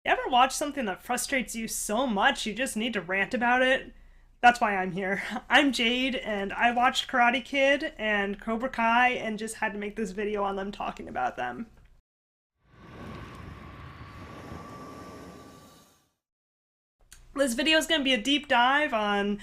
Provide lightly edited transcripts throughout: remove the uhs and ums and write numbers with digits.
You ever watch something that frustrates you so much you just need to rant about it? That's why I'm here. I'm Jade, and I watched Karate Kid and Cobra Kai and just had to make this video on them talking about them. This video is going to be a deep dive on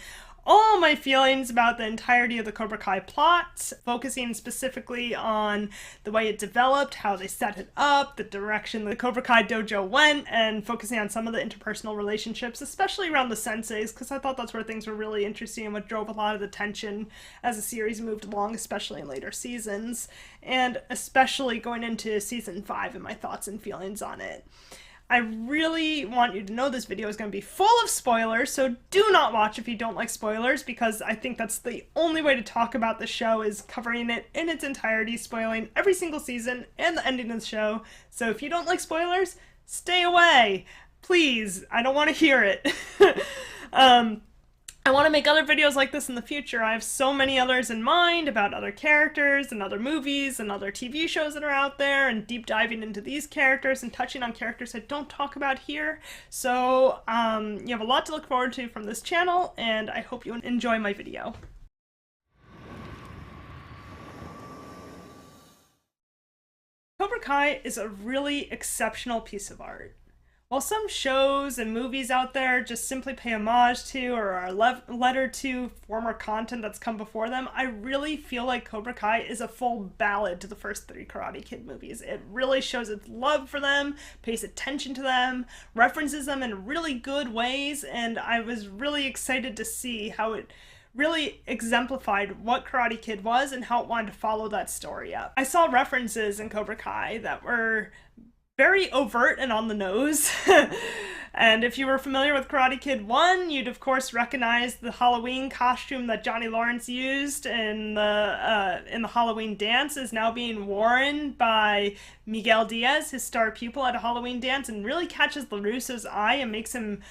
all my feelings about the entirety of the Cobra Kai plot, focusing specifically on the way it developed, how they set it up, the direction the Cobra Kai dojo went, and focusing on some of the interpersonal relationships, especially around the senseis, because I thought that's where things were really interesting and what drove a lot of the tension as the series moved along, especially in later seasons, and especially going into season 5 and my thoughts and feelings on it. I really want you to know this video is going to be full of spoilers, so do not watch if you don't like spoilers, because I think that's the only way to talk about the show is covering it in its entirety, spoiling every single season and the ending of the show. So if you don't like spoilers, stay away. Please, I don't want to hear it. I want to make other videos like this in the future. I have so many others in mind about other characters and other movies and other TV shows that are out there, and deep diving into these characters and touching on characters I don't talk about here. So you have a lot to look forward to from this channel, and I hope you enjoy my video. Cobra Kai is a really exceptional piece of art. While some shows and movies out there just simply pay homage to or are letter to former content that's come before them, I really feel like Cobra Kai is a full ballad to the first 3 Karate Kid movies. It really shows its love for them, pays attention to them, references them in really good ways, and I was really excited to see how it really exemplified what Karate Kid was and how it wanted to follow that story up. I saw references in Cobra Kai that were very overt and on the nose. And if you were familiar with Karate Kid 1, you'd of course recognize the Halloween costume that Johnny Lawrence used in the Halloween dance is now being worn by Miguel Diaz, his star pupil, at a Halloween dance, and really catches LaRusso's eye and makes him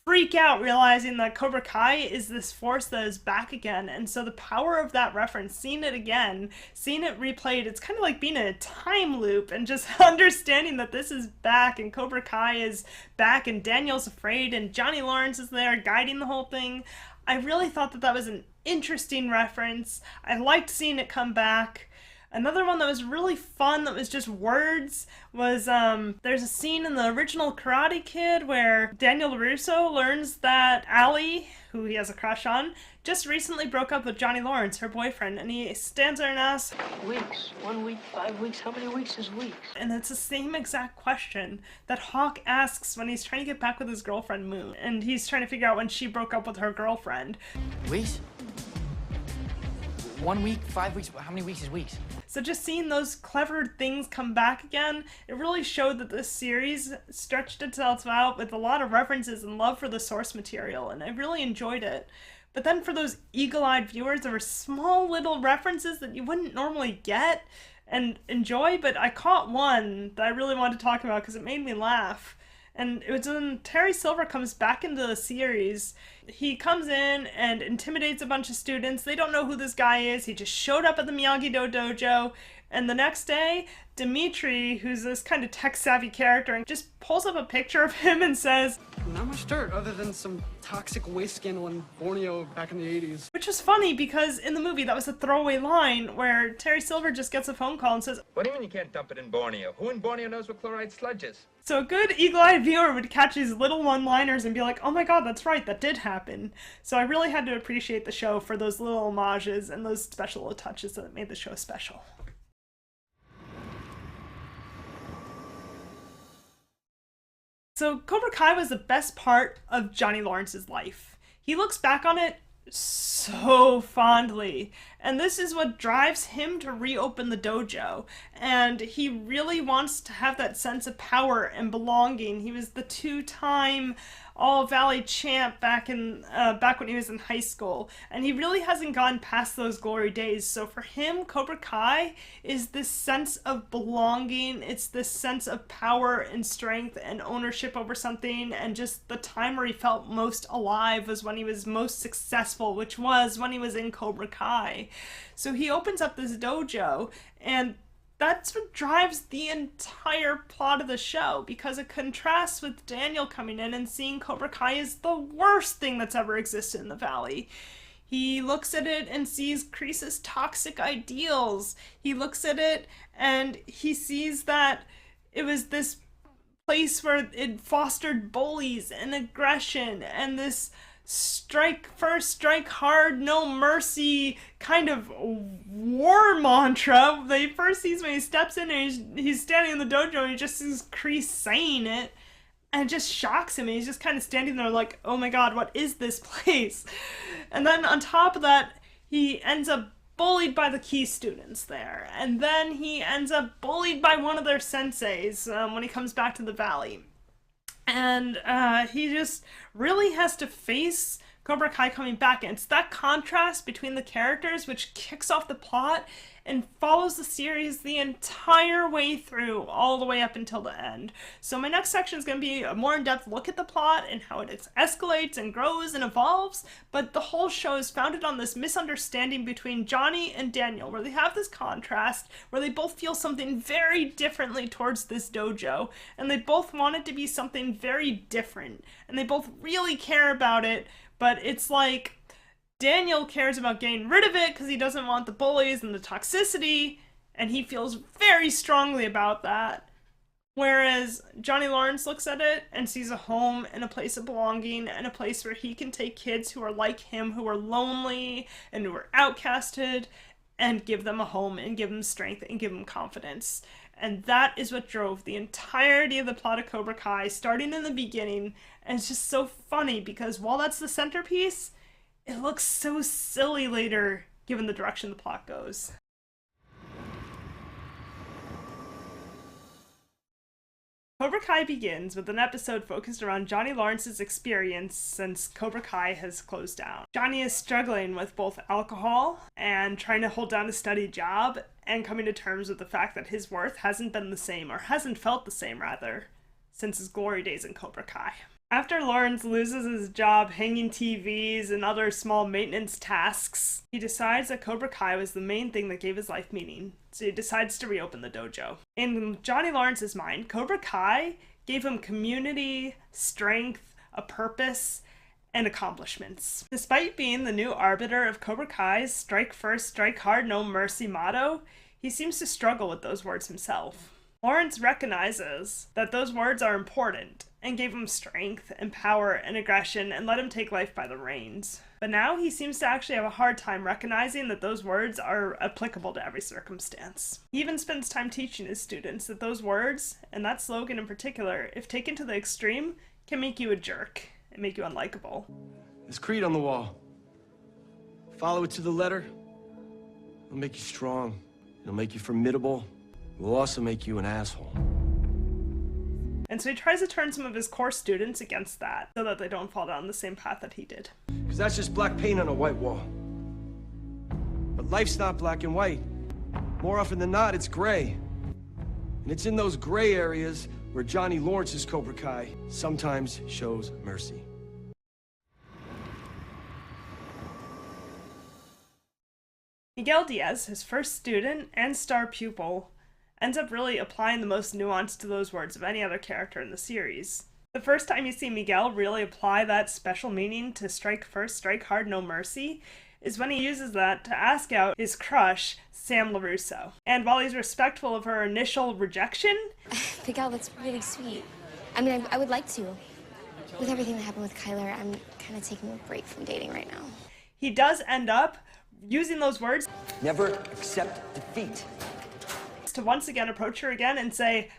freak out, realizing that Cobra Kai is this force that is back again. And so the power of that reference, seeing it again, seeing it replayed, it's kind of like being in a time loop and just understanding that this is back and Cobra Kai is back and Daniel's afraid and Johnny Lawrence is there guiding the whole thing. I really thought that that was an interesting reference. I liked seeing it come back. Another one that was really fun, that was just words, was there's a scene in the original Karate Kid where Daniel LaRusso learns that Allie, who he has a crush on, just recently broke up with Johnny Lawrence, her boyfriend, and he stands there and asks, Weeks. 1 week, 5 weeks, how many weeks is weeks? And it's the same exact question that Hawk asks when he's trying to get back with his girlfriend Moon, and he's trying to figure out when she broke up with her girlfriend. Weeks? 1 week, 5 weeks, how many weeks is weeks? So just seeing those clever things come back again, it really showed that this series stretched itself out with a lot of references and love for the source material, and I really enjoyed it. But then for those eagle-eyed viewers, there were small little references that you wouldn't normally get and enjoy, but I caught one that I really wanted to talk about because it made me laugh. And it was when Terry Silver comes back into the series. He comes in and intimidates a bunch of students. They don't know who this guy is. He just showed up at the Miyagi-Do dojo. And the next day, Dimitri, who's this kind of tech-savvy character, just pulls up a picture of him and says, "Not much dirt other than some toxic waste scandal in Borneo back in the 80s. Which was funny because in the movie that was a throwaway line where Terry Silver just gets a phone call and says, What do you mean you can't dump it in Borneo? Who in Borneo knows what chloride sludge is? So a good eagle-eyed viewer would catch these little one-liners and be like, oh my god, that's right, that did happen. So I really had to appreciate the show for those little homages and those special touches that made the show special. So Cobra Kai was the best part of Johnny Lawrence's life. He looks back on it so fondly, and this is what drives him to reopen the dojo, and he really wants to have that sense of power and belonging. He was the 2-time All-Valley champ back when he was in high school, and he really hasn't gone past those glory days. So for him, Cobra Kai is this sense of belonging. It's this sense of power and strength and ownership over something, and just the time where he felt most alive was when he was most successful, which was when he was in Cobra Kai. So he opens up this dojo, and that's what drives the entire plot of the show, because it contrasts with Daniel coming in and seeing Cobra Kai is the worst thing that's ever existed in the Valley. He looks at it and sees Kreese's toxic ideals. He looks at it and he sees that it was this place where it fostered bullies and aggression and this strike first, strike hard, no mercy kind of war mantra that he first sees when he steps in and he's standing in the dojo and he just sees Kreese saying it. And it just shocks him, and he's just kind of standing there like, oh my god, what is this place? And then on top of that, he ends up bullied by the key students there. And then he ends up bullied by one of their senseis when he comes back to the Valley. And he just really has to face Cobra Kai coming back. And it's that contrast between the characters which kicks off the plot and follows the series the entire way through, all the way up until the end. So my next section is going to be a more in-depth look at the plot and how it escalates and grows and evolves, but the whole show is founded on this misunderstanding between Johnny and Daniel, where they have this contrast, where they both feel something very differently towards this dojo, and they both want it to be something very different, and they both really care about it, but it's like Daniel cares about getting rid of it because he doesn't want the bullies and the toxicity, and he feels very strongly about that. Whereas Johnny Lawrence looks at it and sees a home and a place of belonging and a place where he can take kids who are like him, who are lonely and who are outcasted, and give them a home and give them strength and give them confidence. And that is what drove the entirety of the plot of Cobra Kai, starting in the beginning. And it's just so funny because while that's the centerpiece, it looks so silly later, given the direction the plot goes. Cobra Kai begins with an episode focused around Johnny Lawrence's experience since Cobra Kai has closed down. Johnny is struggling with both alcohol and trying to hold down a steady job and coming to terms with the fact that his worth hasn't been the same, or hasn't felt the same rather, since his glory days in Cobra Kai. After Lawrence loses his job hanging TVs and other small maintenance tasks, he decides that Cobra Kai was the main thing that gave his life meaning, so he decides to reopen the dojo. In Johnny Lawrence's mind, Cobra Kai gave him community, strength, a purpose, and accomplishments. Despite being the new arbiter of Cobra Kai's strike first, strike hard, no mercy motto, he seems to struggle with those words himself. Lawrence recognizes that those words are important and gave him strength and power and aggression and let him take life by the reins. But now he seems to actually have a hard time recognizing that those words are applicable to every circumstance. He even spends time teaching his students that those words, and that slogan in particular, if taken to the extreme, can make you a jerk and make you unlikable. There's creed on the wall. Follow it to the letter. It'll make you strong. It'll make you formidable. It will also make you an asshole. And so he tries to turn some of his core students against that, so that they don't fall down the same path that he did. Because that's just black paint on a white wall. But life's not black and white. More often than not, it's gray. And it's in those gray areas where Johnny Lawrence's Cobra Kai sometimes shows mercy. Miguel Diaz, his first student and star pupil, ends up really applying the most nuance to those words of any other character in the series. The first time you see Miguel really apply that special meaning to strike first, strike hard, no mercy, is when he uses that to ask out his crush, Sam LaRusso. And while he's respectful of her initial rejection... Miguel, that's really sweet. I mean, I would like to. With everything that happened with Kyler, I'm kind of taking a break from dating right now. He does end up using those words... Never accept defeat. ...to once again approach her again and say...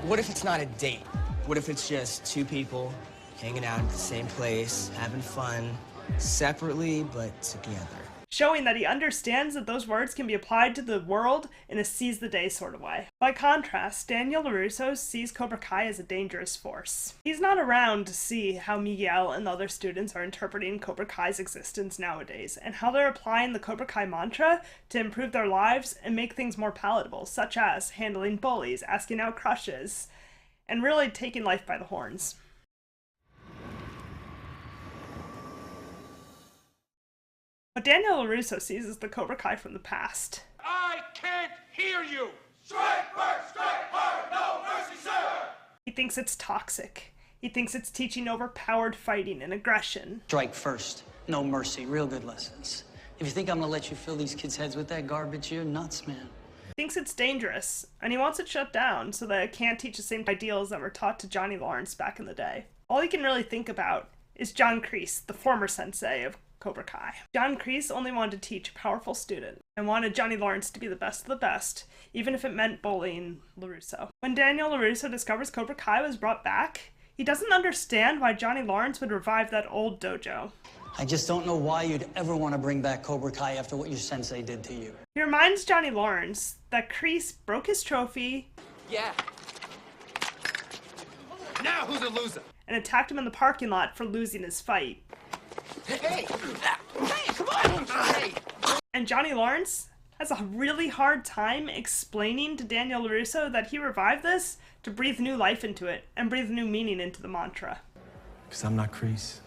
What if it's not a date? What if it's just two people hanging out at the same place, having fun, separately but together? Showing that he understands that those words can be applied to the world in a seize-the-day sort of way. By contrast, Daniel LaRusso sees Cobra Kai as a dangerous force. He's not around to see how Miguel and the other students are interpreting Cobra Kai's existence nowadays, and how they're applying the Cobra Kai mantra to improve their lives and make things more palatable, such as handling bullies, asking out crushes, and really taking life by the horns. What Daniel LaRusso sees is the Cobra Kai from the past. I can't hear you! He thinks it's toxic. He thinks it's teaching overpowered fighting and aggression. Strike first, no mercy, real good lessons. If you think I'm gonna let you fill these kids' heads with that garbage, you're nuts, man. He thinks it's dangerous, and he wants it shut down so that it can't teach the same ideals that were taught to Johnny Lawrence back in the day. All he can really think about is John Kreese, the former sensei of Cobra Kai. John Kreese only wanted to teach a powerful student and wanted Johnny Lawrence to be the best of the best, even if it meant bullying LaRusso. When Daniel LaRusso discovers Cobra Kai was brought back, he doesn't understand why Johnny Lawrence would revive that old dojo. I just don't know why you'd ever want to bring back Cobra Kai after what your sensei did to you. He reminds Johnny Lawrence that Kreese broke his trophy. Yeah. Now who's a loser? And attacked him in the parking lot for losing his fight. Hey, come on! Hey! And Johnny Lawrence has a really hard time explaining to Daniel LaRusso that he revived this to breathe new life into it and breathe new meaning into the mantra. Because I'm not Kreese.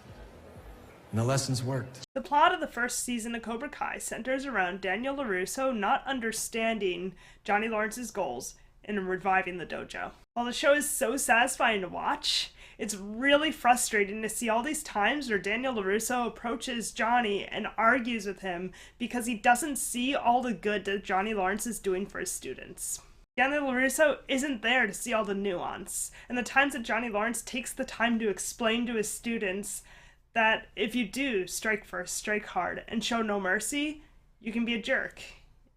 And the lessons worked. The plot of the first season of Cobra Kai centers around Daniel LaRusso not understanding Johnny Lawrence's goals in reviving the dojo. While the show is so satisfying to watch, it's really frustrating to see all these times where Daniel LaRusso approaches Johnny and argues with him because he doesn't see all the good that Johnny Lawrence is doing for his students. Daniel LaRusso isn't there to see all the nuance, and the times that Johnny Lawrence takes the time to explain to his students that if you do strike first, strike hard, and show no mercy, you can be a jerk,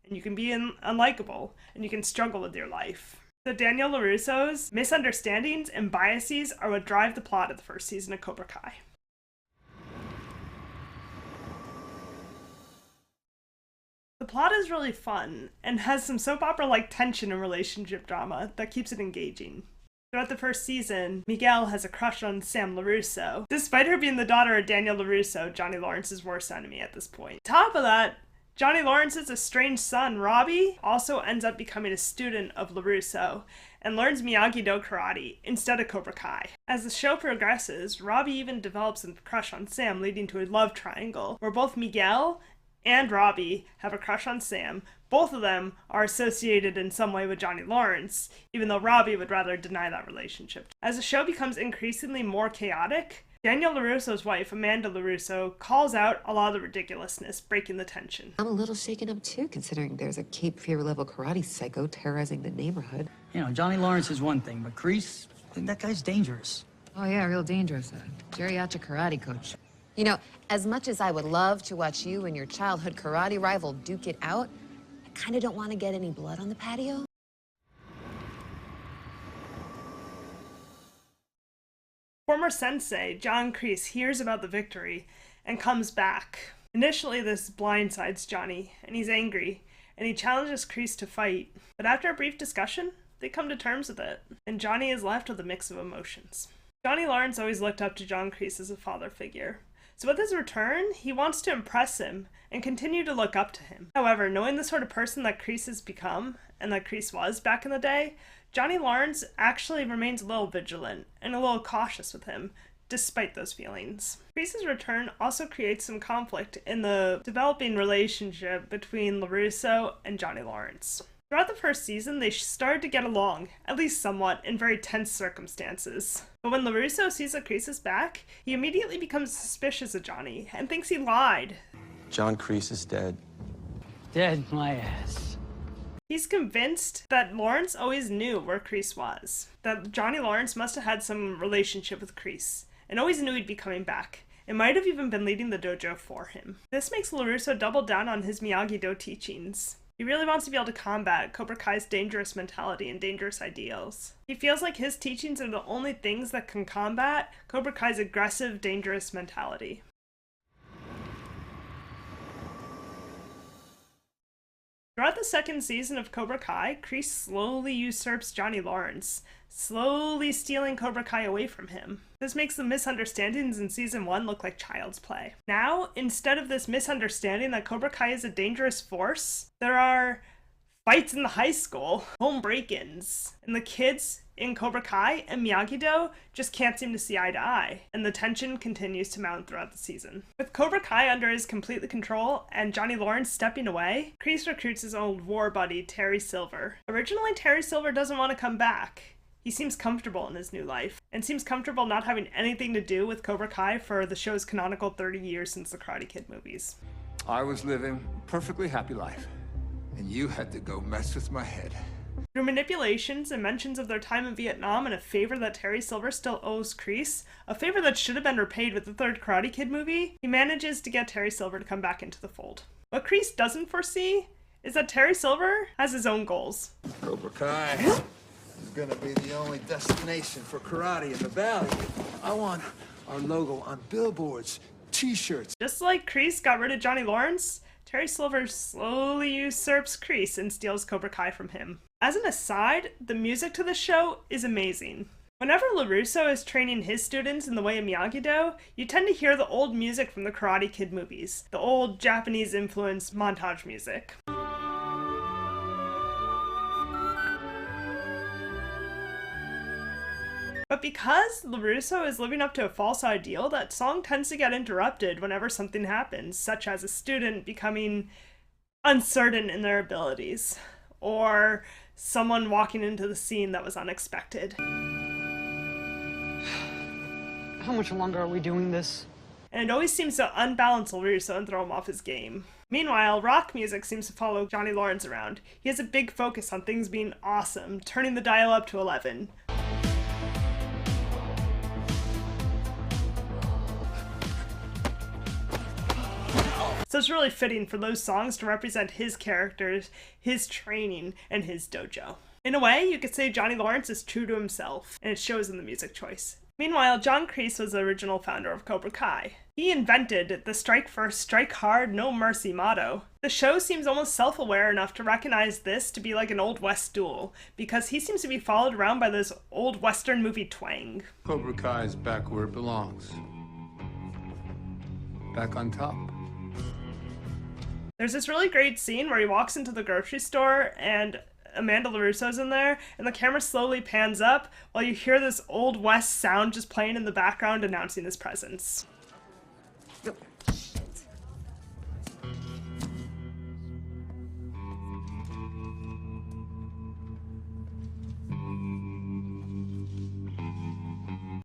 and you can be unlikable, and you can struggle with your life. So Daniel LaRusso's misunderstandings and biases are what drive the plot of the first season of Cobra Kai. The plot is really fun, and has some soap opera-like tension and relationship drama that keeps it engaging. Throughout the first season, Miguel has a crush on Sam LaRusso, despite her being the daughter of Daniel LaRusso, Johnny Lawrence's worst enemy at this point. Top of that, Johnny Lawrence's estranged son, Robbie, also ends up becoming a student of LaRusso and learns Miyagi-Do karate instead of Cobra Kai. As the show progresses, Robbie even develops a crush on Sam, leading to a love triangle, where both Miguel and Robbie have a crush on Sam. Both of them are associated in some way with Johnny Lawrence, even though Robbie would rather deny that relationship. As the show becomes increasingly more chaotic, Daniel LaRusso's wife, Amanda LaRusso, calls out a lot of the ridiculousness, breaking the tension. I'm a little shaken up too, considering there's a Cape Fear level karate psycho terrorizing the neighborhood. You know, Johnny Lawrence is one thing, but Kreese, I think that guy's dangerous. Oh yeah, real dangerous. Geriatric karate coach. You know, as much as I would love to watch you and your childhood karate rival duke it out, I kind of don't want to get any blood on the patio. Former sensei John Kreese hears about the victory and comes back. Initially, this blindsides Johnny, and he's angry, and he challenges Kreese to fight. But after a brief discussion, they come to terms with it, and Johnny is left with a mix of emotions. Johnny Lawrence always looked up to John Kreese as a father figure, so with his return, he wants to impress him and continue to look up to him. However, knowing the sort of person that Kreese has become, and that Kreese was back in the day, Johnny Lawrence actually remains a little vigilant and a little cautious with him, despite those feelings. Kreese's return also creates some conflict in the developing relationship between LaRusso and Johnny Lawrence. Throughout the first season, they started to get along, at least somewhat, in very tense circumstances. But when LaRusso sees that Kreese is back, he immediately becomes suspicious of Johnny and thinks he lied. John Kreese is dead. Dead my ass. He's convinced that Lawrence always knew where Kreese was, that Johnny Lawrence must have had some relationship with Kreese, and always knew he'd be coming back. It might have even been leading the dojo for him. This makes LaRusso double down on his Miyagi-Do teachings. He really wants to be able to combat Cobra Kai's dangerous mentality and dangerous ideals. He feels like his teachings are the only things that can combat Cobra Kai's aggressive, dangerous mentality. Throughout the second season of Cobra Kai, Kreese slowly usurps Johnny Lawrence, slowly stealing Cobra Kai away from him. This makes the misunderstandings in season 1 look like child's play. Now, instead of this misunderstanding that Cobra Kai is a dangerous force, there are fights in the high school, home break-ins, and the kids in Cobra Kai and Miyagi-Do just can't seem to see eye to eye, and the tension continues to mount throughout the season. With Cobra Kai under his complete control and Johnny Lawrence stepping away, Kreese recruits his old war buddy, Terry Silver. Originally, Terry Silver doesn't want to come back. He seems comfortable in his new life, and seems comfortable not having anything to do with Cobra Kai for the show's canonical 30 years since the Karate Kid movies. I was living a perfectly happy life, and you had to go mess with my head. Through manipulations and mentions of their time in Vietnam and a favor that Terry Silver still owes Kreese, a favor that should have been repaid with the third Karate Kid movie, he manages to get Terry Silver to come back into the fold. What Kreese doesn't foresee is that Terry Silver has his own goals. Cobra Kai is gonna be the only destination for karate in the valley. I want our logo on billboards, t-shirts. Just like Kreese got rid of Johnny Lawrence, Terry Silver slowly usurps Kreese and steals Cobra Kai from him. As an aside, the music to the show is amazing. Whenever LaRusso is training his students in the way of Miyagi-Do, you tend to hear the old music from the Karate Kid movies, the old Japanese-influenced montage music. But because LaRusso is living up to a false ideal, that song tends to get interrupted whenever something happens, such as a student becoming uncertain in their abilities, or someone walking into the scene that was unexpected. How much longer are we doing this? And it always seems to unbalance LaRusso and throw him off his game. Meanwhile, rock music seems to follow Johnny Lawrence around. He has a big focus on things being awesome, turning the dial up to 11. So it's really fitting for those songs to represent his characters, his training, and his dojo. In a way, you could say Johnny Lawrence is true to himself, and it shows in the music choice. Meanwhile, John Kreese was the original founder of Cobra Kai. He invented the strike first, strike hard, no mercy motto. The show seems almost self-aware enough to recognize this to be like an Old West duel, because he seems to be followed around by this old Western movie twang. Cobra Kai is back where it belongs. Back on top. There's this really great scene where he walks into the grocery store and Amanda LaRusso's in there, and the camera slowly pans up while you hear this Old West sound just playing in the background announcing his presence.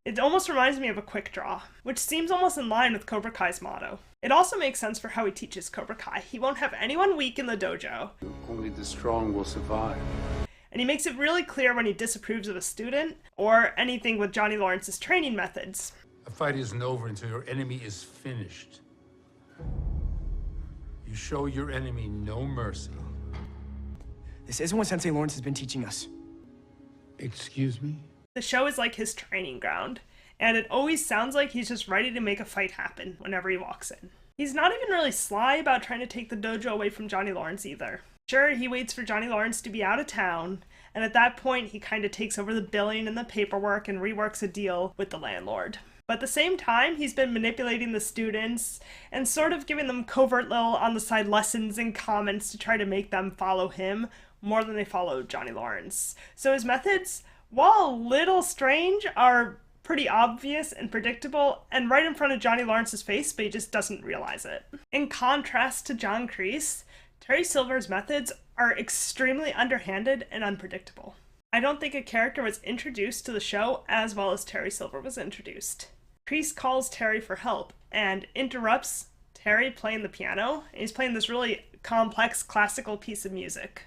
It almost reminds me of a quick draw, which seems almost in line with Cobra Kai's motto. It also makes sense for how he teaches Cobra Kai. He won't have anyone weak in the dojo. Only the strong will survive. And he makes it really clear when he disapproves of a student or anything with Johnny Lawrence's training methods. A fight isn't over until your enemy is finished. You show your enemy no mercy. This isn't what Sensei Lawrence has been teaching us. Excuse me? The show is like his training ground, and it always sounds like he's just ready to make a fight happen whenever he walks in. He's not even really sly about trying to take the dojo away from Johnny Lawrence either. Sure, he waits for Johnny Lawrence to be out of town, and at that point he kind of takes over the billing and the paperwork and reworks a deal with the landlord. But at the same time, he's been manipulating the students and sort of giving them covert little on-the-side lessons and comments to try to make them follow him more than they follow Johnny Lawrence. So his methods, while a little strange, are pretty obvious and predictable and right in front of Johnny Lawrence's face, but he just doesn't realize it. In contrast to John Kreese, Terry Silver's methods are extremely underhanded and unpredictable. I don't think a character was introduced to the show as well as Terry Silver was introduced. Kreese calls Terry for help and interrupts Terry playing the piano, and he's playing this really complex classical piece of music.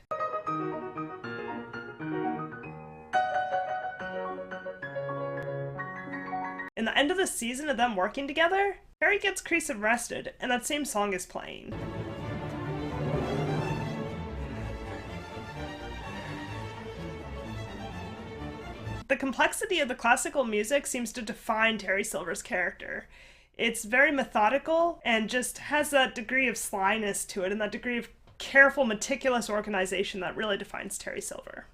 In the end of the season of them working together, Terry gets Kreese arrested, and that same song is playing. The complexity of the classical music seems to define Terry Silver's character. It's very methodical and just has that degree of slyness to it and that degree of careful, meticulous organization that really defines Terry Silver.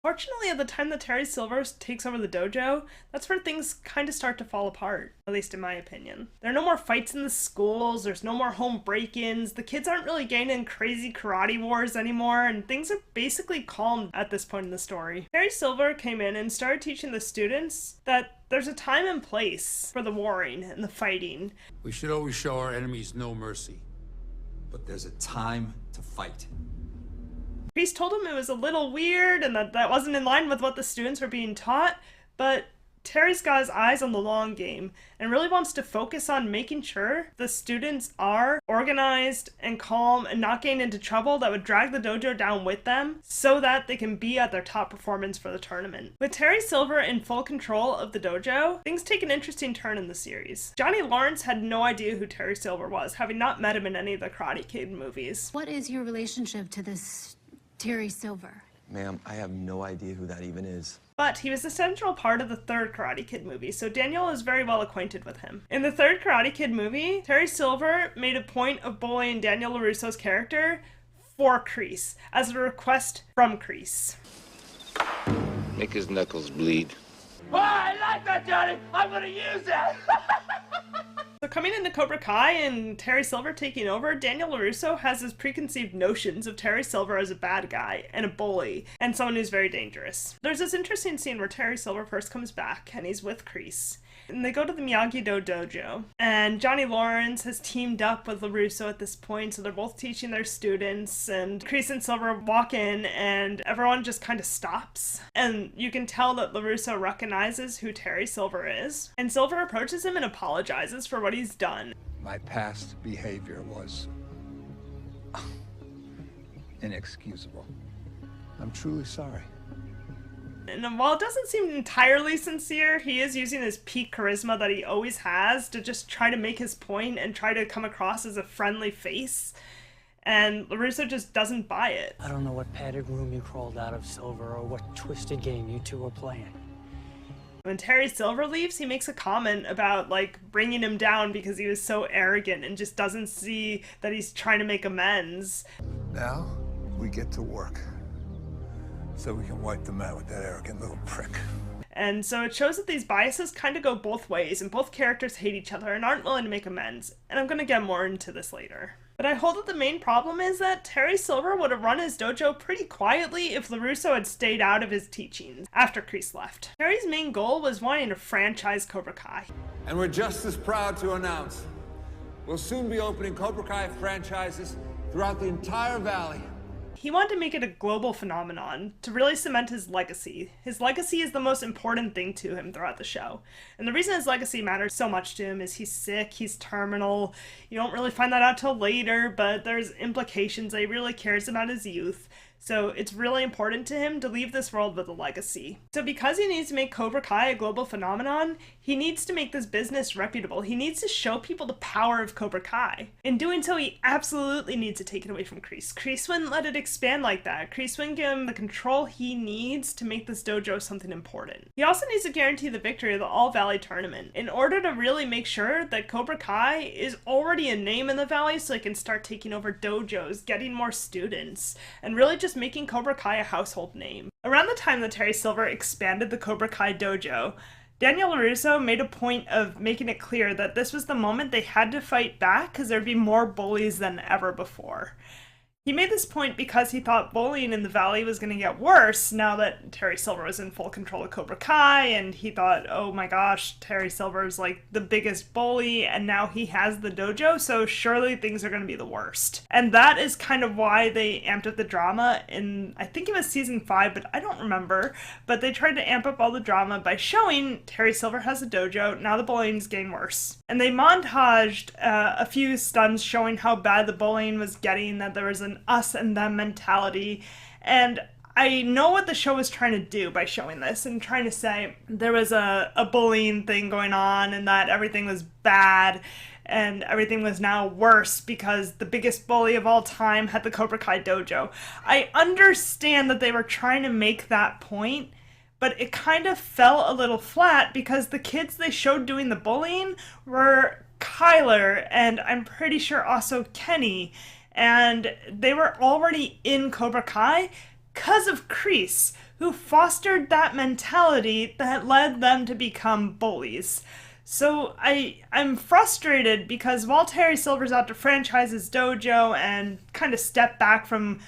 Fortunately, at the time that Terry Silver takes over the dojo, that's where things kind of start to fall apart, at least in my opinion. There are no more fights in the schools, there's no more home break-ins, the kids aren't really getting in crazy karate wars anymore, and things are basically calm at this point in the story. Terry Silver came in and started teaching the students that there's a time and place for the warring and the fighting. We should always show our enemies no mercy. But there's a time to fight. Kreese told him it was a little weird and that wasn't in line with what the students were being taught, but Terry's got his eyes on the long game and really wants to focus on making sure the students are organized and calm and not getting into trouble that would drag the dojo down with them so that they can be at their top performance for the tournament. With Terry Silver in full control of the dojo, things take an interesting turn in the series. Johnny Lawrence had no idea who Terry Silver was, having not met him in any of the Karate Kid movies. What is your relationship to this Terry Silver? Ma'am, I have no idea who that even is. But he was a central part of the third Karate Kid movie, so Daniel is very well acquainted with him. In the third Karate Kid movie, Terry Silver made a point of bullying Daniel LaRusso's character for Kreese, as a request from Kreese. Make his knuckles bleed. Oh, I like that, Johnny! I'm gonna use that! So coming into Cobra Kai and Terry Silver taking over, Daniel LaRusso has his preconceived notions of Terry Silver as a bad guy and a bully and someone who's very dangerous. There's this interesting scene where Terry Silver first comes back and he's with Kreese. And they go to the Miyagi-Do dojo, and Johnny Lawrence has teamed up with LaRusso at this point, so they're both teaching their students, and Kreese and Silver walk in, and everyone just kind of stops. And you can tell that LaRusso recognizes who Terry Silver is, and Silver approaches him and apologizes for what he's done. My past behavior was inexcusable. I'm truly sorry. And while it doesn't seem entirely sincere, he is using his peak charisma that he always has to just try to make his point and try to come across as a friendly face. And LaRusso just doesn't buy it. I don't know what padded room you crawled out of, Silver, or what twisted game you two were playing. When Terry Silver leaves, he makes a comment about, like, bringing him down because he was so arrogant and just doesn't see that he's trying to make amends. Now, we get to work. So we can wipe them out with that arrogant little prick. And so it shows that these biases kind of go both ways, and both characters hate each other and aren't willing to make amends. And I'm going to get more into this later. But I hold that the main problem is that Terry Silver would have run his dojo pretty quietly if LaRusso had stayed out of his teachings after Kreese left. Terry's main goal was wanting to franchise Cobra Kai. And we're just as proud to announce we'll soon be opening Cobra Kai franchises throughout the entire valley. He wanted to make it a global phenomenon to really cement his legacy. His legacy is the most important thing to him throughout the show. And the reason his legacy matters so much to him is he's sick, he's terminal. You don't really find that out till later, but there's implications that he really cares about his youth. So it's really important to him to leave this world with a legacy. So because he needs to make Cobra Kai a global phenomenon, he needs to make this business reputable. He needs to show people the power of Cobra Kai. In doing so, he absolutely needs to take it away from Kreese. Kreese wouldn't let it expand like that. Kreese wouldn't give him the control he needs to make this dojo something important. He also needs to guarantee the victory of the All Valley tournament in order to really make sure that Cobra Kai is already a name in the valley so he can start taking over dojos, getting more students, and really just making Cobra Kai a household name. Around the time that Terry Silver expanded the Cobra Kai dojo, Daniel LaRusso made a point of making it clear that this was the moment they had to fight back because there'd be more bullies than ever before. He made this point because he thought bullying in the valley was going to get worse now that Terry Silver was in full control of Cobra Kai, and he thought, oh my gosh, Terry Silver's like the biggest bully, and now he has the dojo, so surely things are going to be the worst. And that is kind of why they amped up the drama in, I think it was season 5, but I don't remember, but they tried to amp up all the drama by showing Terry Silver has a dojo, now the bullying's getting worse. And they montaged a few stunts showing how bad the bullying was getting, that there was an us and them mentality, and I know what the show was trying to do by showing this and trying to say there was a bullying thing going on and that everything was bad and everything was now worse because the biggest bully of all time had the Cobra Kai dojo. I understand that they were trying to make that point, but it kind of fell a little flat because the kids they showed doing the bullying were Kyler and I'm pretty sure also Kenny, and they were already in Cobra Kai because of Kreese, who fostered that mentality that led them to become bullies. So I'm frustrated because while Terry Silver's out to franchise his dojo and kind of step back from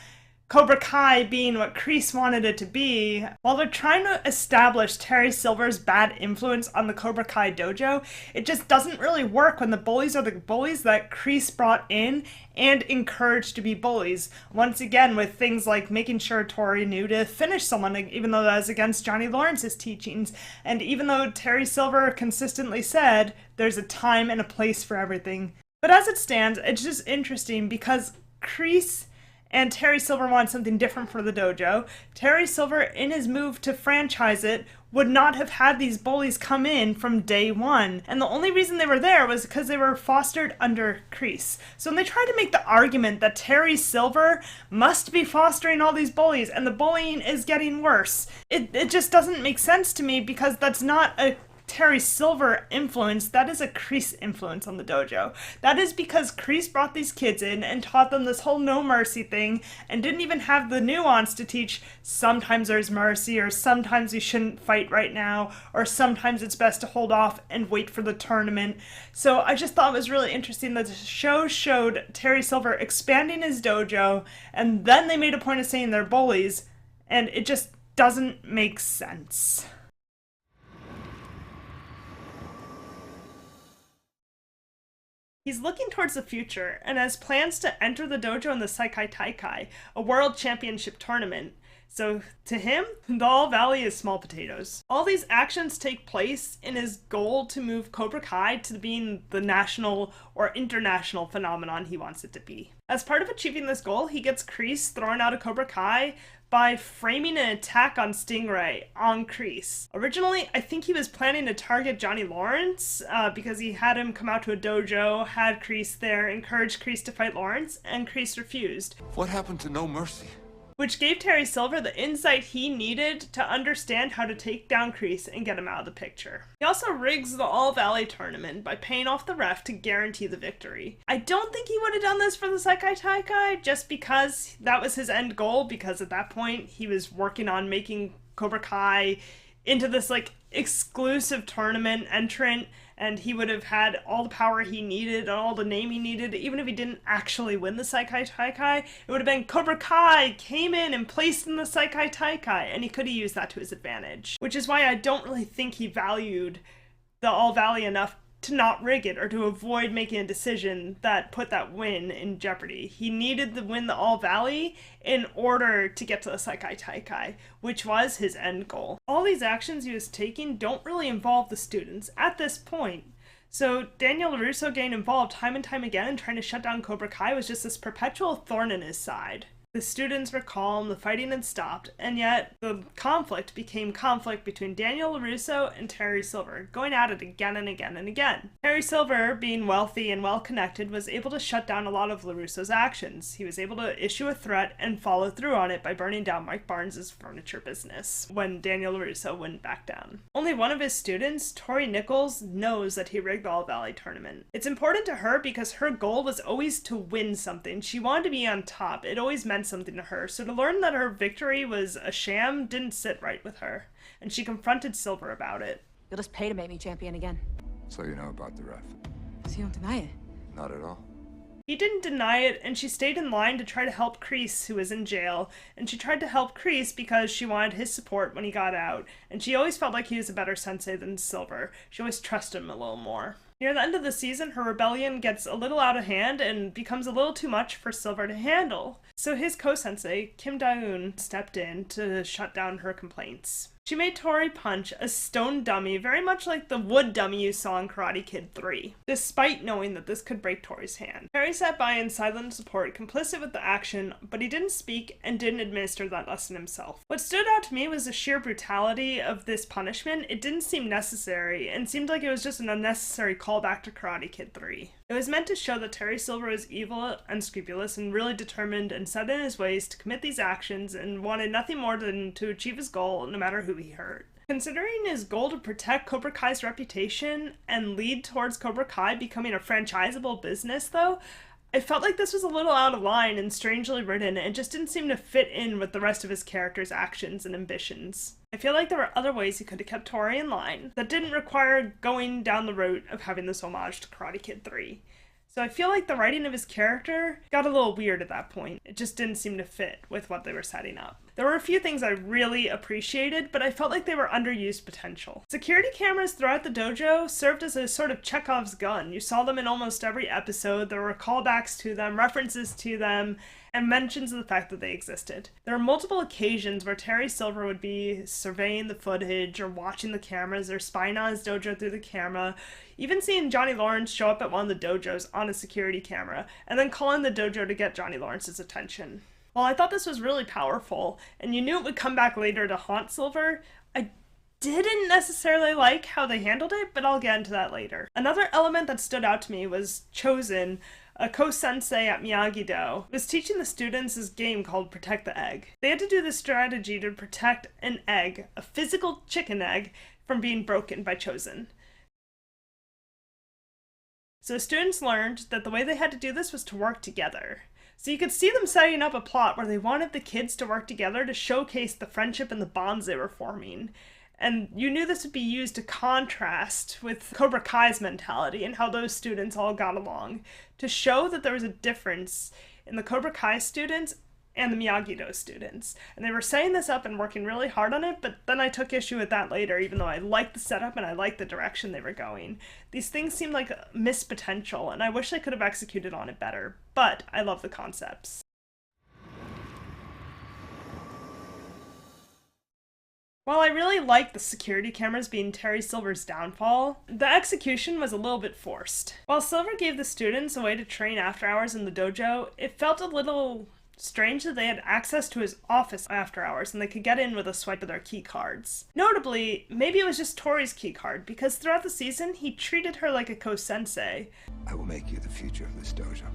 Cobra Kai being what Kreese wanted it to be, while they're trying to establish Terry Silver's bad influence on the Cobra Kai dojo, it just doesn't really work when the bullies are the bullies that Kreese brought in and encouraged to be bullies. Once again, with things like making sure Tori knew to finish someone, even though that was against Johnny Lawrence's teachings, and even though Terry Silver consistently said there's a time and a place for everything. But as it stands, it's just interesting because Kreese and Terry Silver wanted something different for the dojo. Terry Silver, in his move to franchise it, would not have had these bullies come in from day one. And the only reason they were there was because they were fostered under Kreese. So when they tried to make the argument that Terry Silver must be fostering all these bullies and the bullying is getting worse, it just doesn't make sense to me because that's not a Terry Silver influence, that is a Kreese influence on the dojo. That is because Kreese brought these kids in and taught them this whole no mercy thing and didn't even have the nuance to teach sometimes there's mercy, or sometimes you shouldn't fight right now, or sometimes it's best to hold off and wait for the tournament. So I just thought it was really interesting that the show showed Terry Silver expanding his dojo and then they made a point of saying they're bullies, and it just doesn't make sense. He's looking towards the future and has plans to enter the dojo in the Seikai Taikai, a world championship tournament. So to him, the All Valley is small potatoes. All these actions take place in his goal to move Cobra Kai to being the national or international phenomenon he wants it to be. As part of achieving this goal, he gets Kreese thrown out of Cobra Kai by framing an attack on Stingray on Kreese. Originally, I think he was planning to target Johnny Lawrence because he had him come out to a dojo, had Kreese there, encouraged Kreese to fight Lawrence, and Kreese refused. What happened to No Mercy? Which gave Terry Silver the insight he needed to understand how to take down Kreese and get him out of the picture. He also rigs the All Valley tournament by paying off the ref to guarantee the victory. I don't think he would have done this for the Seikai Taikai just because that was his end goal, because at that point he was working on making Cobra Kai into this like exclusive tournament entrant, and he would have had all the power he needed and all the name he needed. Even if he didn't actually win the Seikai Taikai, it would have been Cobra Kai came in and placed in the Seikai Taikai, and he could have used that to his advantage. Which is why I don't really think he valued the All Valley enough to not rig it or to avoid making a decision that put that win in jeopardy. He needed to win the All Valley in order to get to the Seikai Taikai, which was his end goal. All these actions he was taking don't really involve the students at this point. So Daniel LaRusso getting involved time and time again and trying to shut down Cobra Kai was just this perpetual thorn in his side. The students were calm, the fighting had stopped, and yet the conflict became conflict between Daniel LaRusso and Terry Silver, going at it again and again and again. Terry Silver, being wealthy and well-connected, was able to shut down a lot of LaRusso's actions. He was able to issue a threat and follow through on it by burning down Mike Barnes' furniture business when Daniel LaRusso wouldn't back down. Only one of his students, Tori Nichols, knows that he rigged the All Valley tournament. It's important to her because her goal was always to win something. She wanted to be on top. It always meant something to her, so to learn that her victory was a sham didn't sit right with her, and she confronted Silver about it. You'll just pay to make me champion again. So you know about the ref? So you don't deny it? Not at all. He didn't deny it, and she stayed in line to try to help Kreese, who was in jail, and she tried to help Kreese because she wanted his support when he got out, and she always felt like he was a better sensei than Silver. She always trusted him a little more. Near the end of the season, her rebellion gets a little out of hand and becomes a little too much for Silver to handle. So his co-sensei, Kim Da-eun, stepped in to shut down her complaints. She made Tori punch a stone dummy very much like the wood dummy you saw in Karate Kid 3, despite knowing that this could break Tori's hand. Terry sat by in silent support, complicit with the action, but he didn't speak and didn't administer that lesson himself. What stood out to me was the sheer brutality of this punishment. It didn't seem necessary, and seemed like it was just an unnecessary callback to Karate Kid 3. It was meant to show that Terry Silver was evil, unscrupulous, and really determined and set in his ways to commit these actions and wanted nothing more than to achieve his goal no matter who he hurt. Considering his goal to protect Cobra Kai's reputation and lead towards Cobra Kai becoming a franchisable business, though, I felt like this was a little out of line and strangely written, and just didn't seem to fit in with the rest of his character's actions and ambitions. I feel like there were other ways he could have kept Tori in line that didn't require going down the route of having this homage to Karate Kid 3. So I feel like the writing of his character got a little weird at that point. It just didn't seem to fit with what they were setting up. There were a few things I really appreciated, but I felt like they were underused potential. Security cameras throughout the dojo served as a sort of Chekhov's gun. You saw them in almost every episode. There were callbacks to them, references to them, and mentions of the fact that they existed. There were multiple occasions where Terry Silver would be surveying the footage or watching the cameras or spying on his dojo through the camera, even seeing Johnny Lawrence show up at one of the dojos on a security camera, and then calling the dojo to get Johnny Lawrence's attention. While I thought this was really powerful, and you knew it would come back later to haunt Silver, I didn't necessarily like how they handled it, but I'll get into that later. Another element that stood out to me was Chosen, a ko-sensei at Miyagi-Do, was teaching the students this game called Protect the Egg. They had to do this strategy to protect an egg, a physical chicken egg, from being broken by Chosen. So the students learned that the way they had to do this was to work together. So you could see them setting up a plot where they wanted the kids to work together to showcase the friendship and the bonds they were forming. And you knew this would be used to contrast with Cobra Kai's mentality and how those students all got along, to show that there was a difference in the Cobra Kai students and the Miyagi-Do students. And they were setting this up and working really hard on it, but then I took issue with that later, even though I liked the setup and I liked the direction they were going. These things seemed like missed potential, and I wish they could have executed on it better, but I love the concepts. While I really liked the security cameras being Terry Silver's downfall, the execution was a little bit forced. While Silver gave the students a way to train after hours in the dojo, it felt a little strange that they had access to his office after hours and they could get in with a swipe of their key cards. Notably, maybe it was just Tori's key card, because throughout the season, he treated her like a ko-sensei. I will make you the future of this dojo.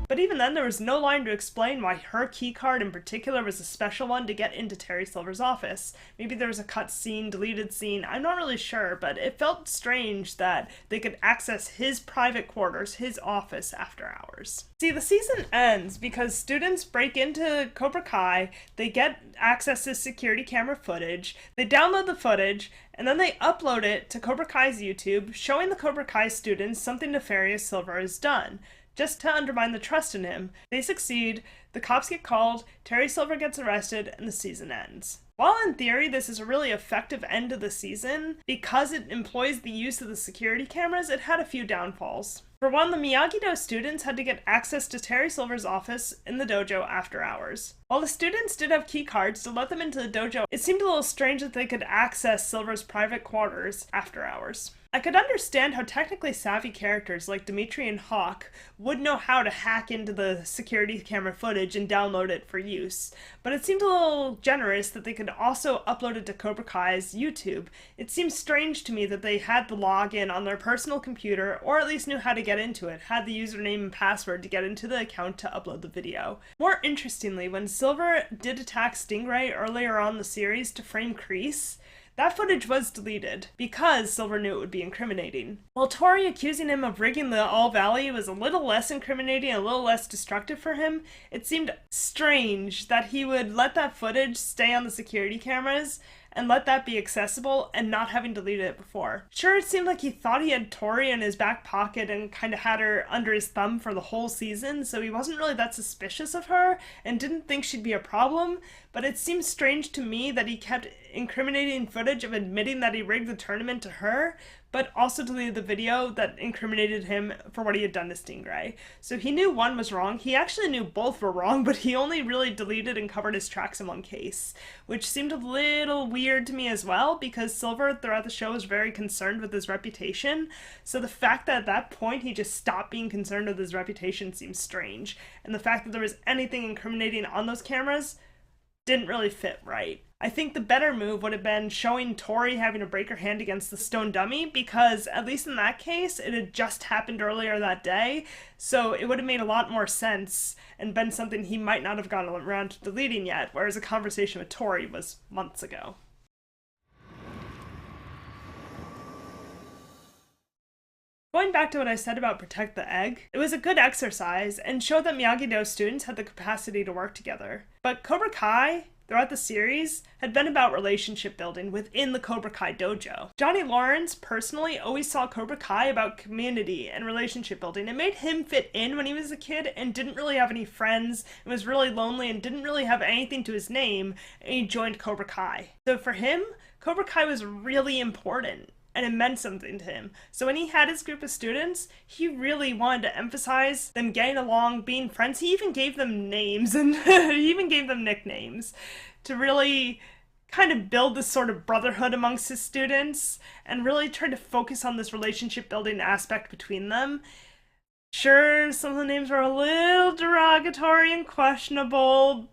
But even then, there was no line to explain why her keycard in particular was a special one to get into Terry Silver's office. Maybe there was a cut scene, deleted scene, I'm not really sure, but it felt strange that they could access his private quarters, his office, after hours. See, the season ends because students break into Cobra Kai, they get access to security camera footage, they download the footage, and then they upload it to Cobra Kai's YouTube, showing the Cobra Kai students something nefarious Silver has done, just to undermine the trust in him. They succeed, the cops get called, Terry Silver gets arrested, and the season ends. While in theory this is a really effective end to the season, because it employs the use of the security cameras, it had a few downfalls. For one, the Miyagi-Do students had to get access to Terry Silver's office in the dojo after hours. While the students did have key cards to let them into the dojo, it seemed a little strange that they could access Silver's private quarters after hours. I could understand how technically savvy characters like Dimitri and Hawk would know how to hack into the security camera footage and download it for use, but it seemed a little generous that they could also upload it to Cobra Kai's YouTube. It seems strange to me that they had the login on their personal computer, or at least knew how to get into it, had the username and password to get into the account to upload the video. More interestingly, when Silver did attack Stingray earlier on in the series to frame Kreese, that footage was deleted, because Silver knew it would be incriminating. While Tori accusing him of rigging the All Valley was a little less incriminating and a little less destructive for him, it seemed strange that he would let that footage stay on the security cameras and let that be accessible and not having deleted it before. Sure, it seemed like he thought he had Tori in his back pocket and kind of had her under his thumb for the whole season, so he wasn't really that suspicious of her and didn't think she'd be a problem, but it seems strange to me that he kept incriminating footage of admitting that he rigged the tournament to her, but also deleted the video that incriminated him for what he had done to Stingray. So he knew one was wrong. He actually knew both were wrong, but he only really deleted and covered his tracks in one case, which seemed a little weird to me as well, because Silver throughout the show was very concerned with his reputation. So the fact that at that point he just stopped being concerned with his reputation seems strange, and the fact that there was anything incriminating on those cameras didn't really fit right. I think the better move would have been showing Tori having to break her hand against the stone dummy, because at least in that case, it had just happened earlier that day, so it would have made a lot more sense and been something he might not have gotten around to deleting yet, whereas a conversation with Tori was months ago. Going back to what I said about Protect the Egg, it was a good exercise and showed that Miyagi-Do students had the capacity to work together. But Cobra Kai, throughout the series, had been about relationship building within the Cobra Kai dojo. Johnny Lawrence personally always saw Cobra Kai about community and relationship building. It made him fit in when he was a kid and didn't really have any friends and was really lonely and didn't really have anything to his name, and he joined Cobra Kai. So for him, Cobra Kai was really important, and it meant something to him. So when he had his group of students, he really wanted to emphasize them getting along, being friends. He even gave them names, and he even gave them nicknames to really kind of build this sort of brotherhood amongst his students and really try to focus on this relationship building aspect between them. Sure, some of the names were a little derogatory and questionable.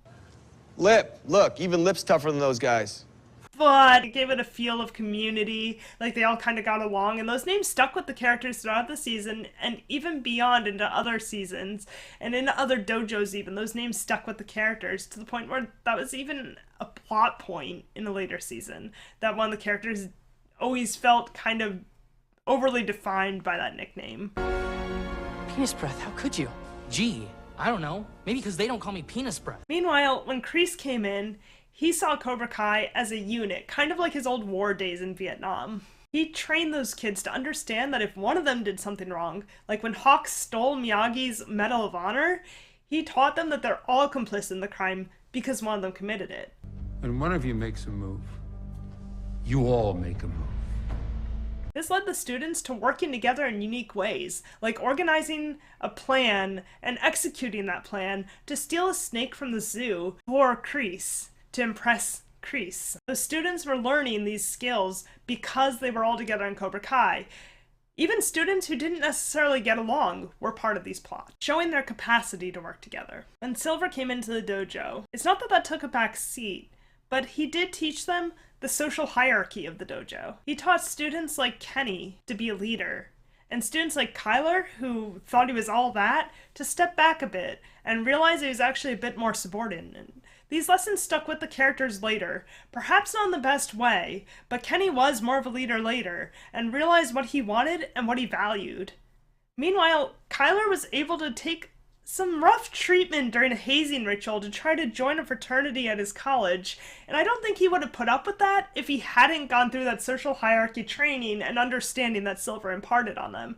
Lip, look, even Lip's tougher than those guys. But it gave it a feel of community, like they all kind of got along, and those names stuck with the characters throughout the season and even beyond into other seasons and into other dojos even. Those names stuck with the characters to the point where that was even a plot point in a later season, that one of the characters always felt kind of overly defined by that nickname. Penis breath, how could you? Gee, I don't know. Maybe because they don't call me penis breath. Meanwhile, when Kreese came in, he saw Cobra Kai as a unit, kind of like his old war days in Vietnam. He trained those kids to understand that if one of them did something wrong, like when Hawk stole Miyagi's Medal of Honor, he taught them that they're all complicit in the crime because one of them committed it. When one of you makes a move, you all make a move. This led the students to working together in unique ways, like organizing a plan and executing that plan to steal a snake from the zoo for Kreese, to impress Kreese. The students were learning these skills because they were all together in Cobra Kai. Even students who didn't necessarily get along were part of these plots, showing their capacity to work together. When Silver came into the dojo, it's not that that took a back seat, but he did teach them the social hierarchy of the dojo. He taught students like Kenny to be a leader, and students like Kyler, who thought he was all that, to step back a bit and realize he was actually a bit more subordinate. These lessons stuck with the characters later, perhaps not in the best way, but Kenny was more of a leader later, and realized what he wanted and what he valued. Meanwhile, Kyler was able to take some rough treatment during a hazing ritual to try to join a fraternity at his college, and I don't think he would have put up with that if he hadn't gone through that social hierarchy training and understanding that Silver imparted on them.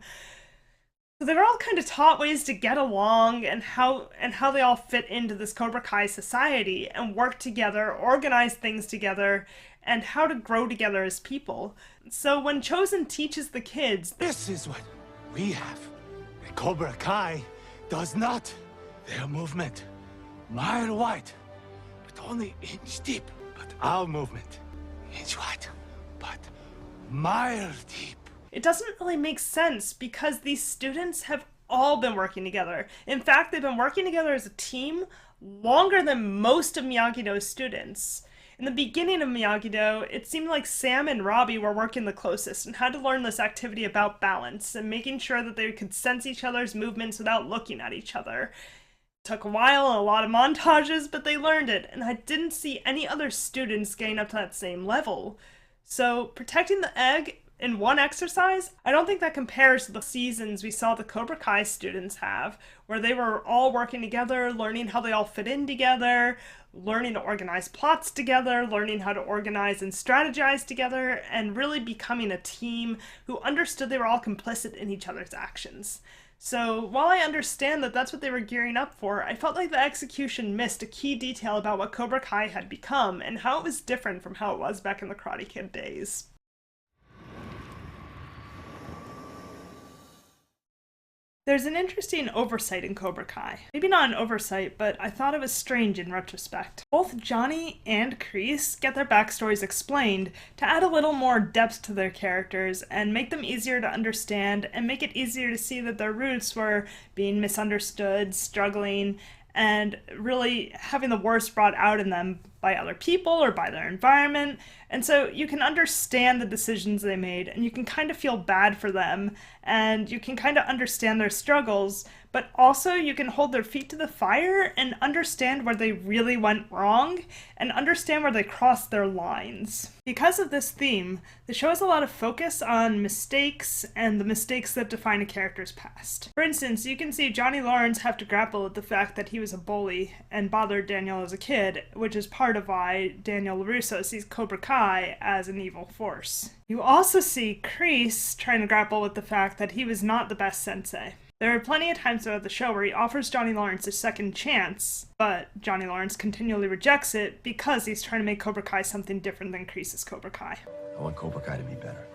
So they were all kind of taught ways to get along and how they all fit into this Cobra Kai society and work together, organize things together, and how to grow together as people. So when Chosen teaches the kids, this is what we have. The Cobra Kai does not. Their movement, mile wide, but only inch deep. But our movement, inch wide, but mile deep. It doesn't really make sense because these students have all been working together. In fact, they've been working together as a team longer than most of Miyagi-Do's students. In the beginning of Miyagi-Do, it seemed like Sam and Robbie were working the closest and had to learn this activity about balance and making sure that they could sense each other's movements without looking at each other. It took a while and a lot of montages, but they learned it, and I didn't see any other students getting up to that same level. So protecting the egg in one exercise, I don't think that compares to the seasons we saw the Cobra Kai students have, where they were all working together, learning how they all fit in together, learning to organize plots together, learning how to organize and strategize together, and really becoming a team who understood they were all complicit in each other's actions. So while I understand that that's what they were gearing up for, I felt like the execution missed a key detail about what Cobra Kai had become and how it was different from how it was back in the Karate Kid days. There's an interesting oversight in Cobra Kai. Maybe not an oversight, but I thought it was strange in retrospect. Both Johnny and Kreese get their backstories explained to add a little more depth to their characters and make them easier to understand and make it easier to see that their roots were being misunderstood, struggling, and really having the worst brought out in them by other people or by their environment. And so you can understand the decisions they made, and you can kind of feel bad for them, and you can kind of understand their struggles, but also you can hold their feet to the fire and understand where they really went wrong and understand where they crossed their lines. Because of this theme, the show has a lot of focus on mistakes and the mistakes that define a character's past. For instance, you can see Johnny Lawrence have to grapple with the fact that he was a bully and bothered Daniel as a kid, which is part of why Daniel LaRusso sees Cobra Kai as an evil force. You also see Kreese trying to grapple with the fact that he was not the best sensei. There are plenty of times throughout the show where he offers Johnny Lawrence a second chance, but Johnny Lawrence continually rejects it because he's trying to make Cobra Kai something different than Kreese's Cobra Kai. I want Cobra Kai to be better.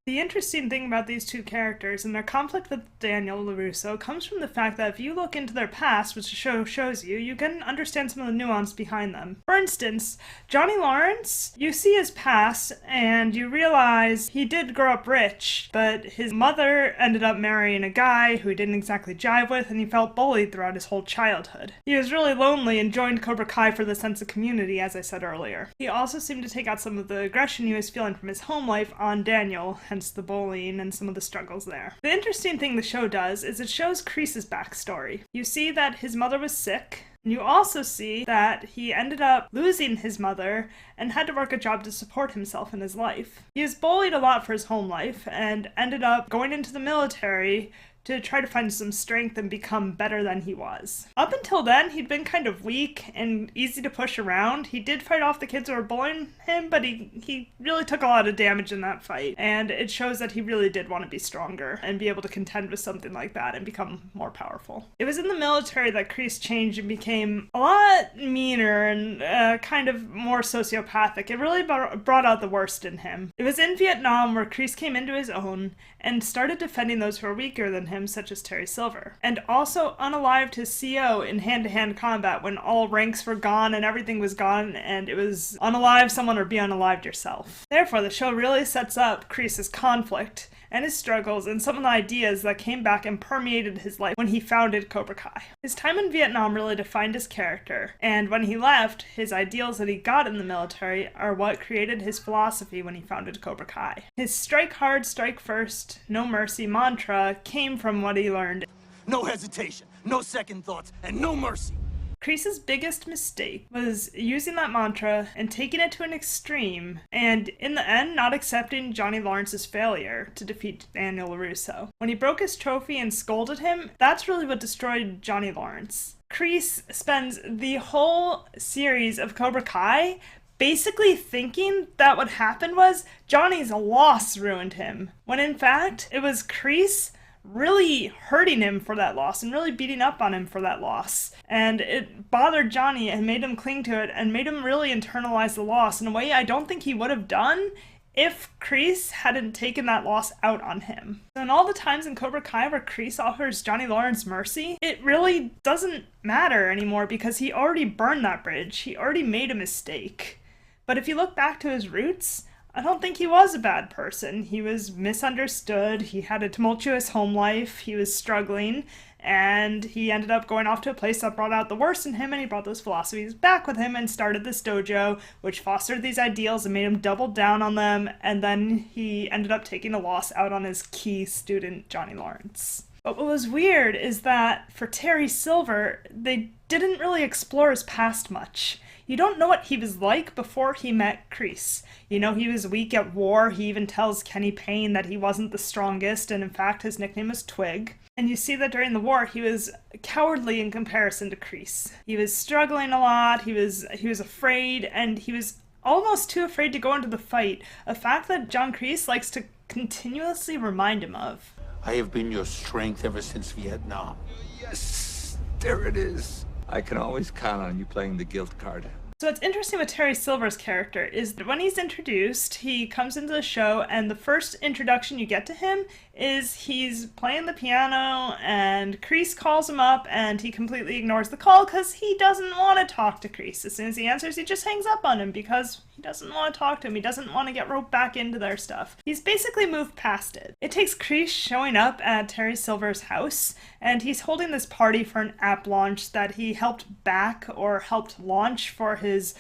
The interesting thing about these two characters and their conflict with Daniel LaRusso comes from the fact that if you look into their past, which the show shows you, you can understand some of the nuance behind them. For instance, Johnny Lawrence, you see his past and you realize he did grow up rich, but his mother ended up marrying a guy who he didn't exactly jive with, and he felt bullied throughout his whole childhood. He was really lonely and joined Cobra Kai for the sense of community, as I said earlier. He also seemed to take out some of the aggression he was feeling from his home life on Daniel, hence the bullying and some of the struggles there. The interesting thing the show does is it shows Kreese's backstory. You see that his mother was sick, and you also see that he ended up losing his mother and had to work a job to support himself in his life. He was bullied a lot for his home life and ended up going into the military to try to find some strength and become better than he was. Up until then, he'd been kind of weak and easy to push around. He did fight off the kids who were bullying him, but he really took a lot of damage in that fight. And it shows that he really did want to be stronger and be able to contend with something like that and become more powerful. It was in the military that Kreese changed and became a lot meaner and kind of more sociopathic. It really brought out the worst in him. It was in Vietnam where Kreese came into his own and started defending those who were weaker than him, such as Terry Silver, and also unalived his CO in hand-to-hand combat when all ranks were gone and everything was gone, and it was unalive someone or be unalived yourself. Therefore, the show really sets up Kreese's conflict and his struggles and some of the ideas that came back and permeated his life when he founded Cobra Kai. His time in Vietnam really defined his character, and when he left, his ideals that he got in the military are what created his philosophy when he founded Cobra Kai. His strike hard, strike first, no mercy mantra came from what he learned. No hesitation, no second thoughts, and no mercy. Kreese's biggest mistake was using that mantra and taking it to an extreme, and in the end, not accepting Johnny Lawrence's failure to defeat Daniel LaRusso. When he broke his trophy and scolded him, that's really what destroyed Johnny Lawrence. Kreese spends the whole series of Cobra Kai basically thinking that what happened was Johnny's loss ruined him, when in fact, it was Kreese really hurting him for that loss and really beating up on him for that loss. And it bothered Johnny and made him cling to it and made him really internalize the loss in a way I don't think he would have done if Kreese hadn't taken that loss out on him. And all the times in Cobra Kai where Kreese offers Johnny Lawrence mercy, it really doesn't matter anymore because he already burned that bridge. He already made a mistake. But if you look back to his roots, I don't think he was a bad person. He was misunderstood, he had a tumultuous home life, he was struggling, and he ended up going off to a place that brought out the worst in him, and he brought those philosophies back with him and started this dojo, which fostered these ideals and made him double down on them, and then he ended up taking a loss out on his key student, Johnny Lawrence. But what was weird is that for Terry Silver, they didn't really explore his past much. You don't know what he was like before he met Kreese. You know, he was weak at war. He even tells Kenny Payne that he wasn't the strongest, and in fact his nickname was Twig. And you see that during the war he was cowardly in comparison to Kreese. He was struggling a lot, he was afraid, and he was almost too afraid to go into the fight, a fact that John Kreese likes to continuously remind him of. I have been your strength ever since Vietnam. Yes, there it is. I can always count on you playing the guilt card. So what's interesting with Terry Silver's character is that when he's introduced, he comes into the show and the first introduction you get to him is he's playing the piano and Kreese calls him up and he completely ignores the call because he doesn't want to talk to Kreese. As soon as he answers, he just hangs up on him because he doesn't want to talk to him. He doesn't want to get roped back into their stuff. He's basically moved past it. It takes Kreese showing up at Terry Silver's house and he's holding this party for an app launch that he helped back or helped launch for his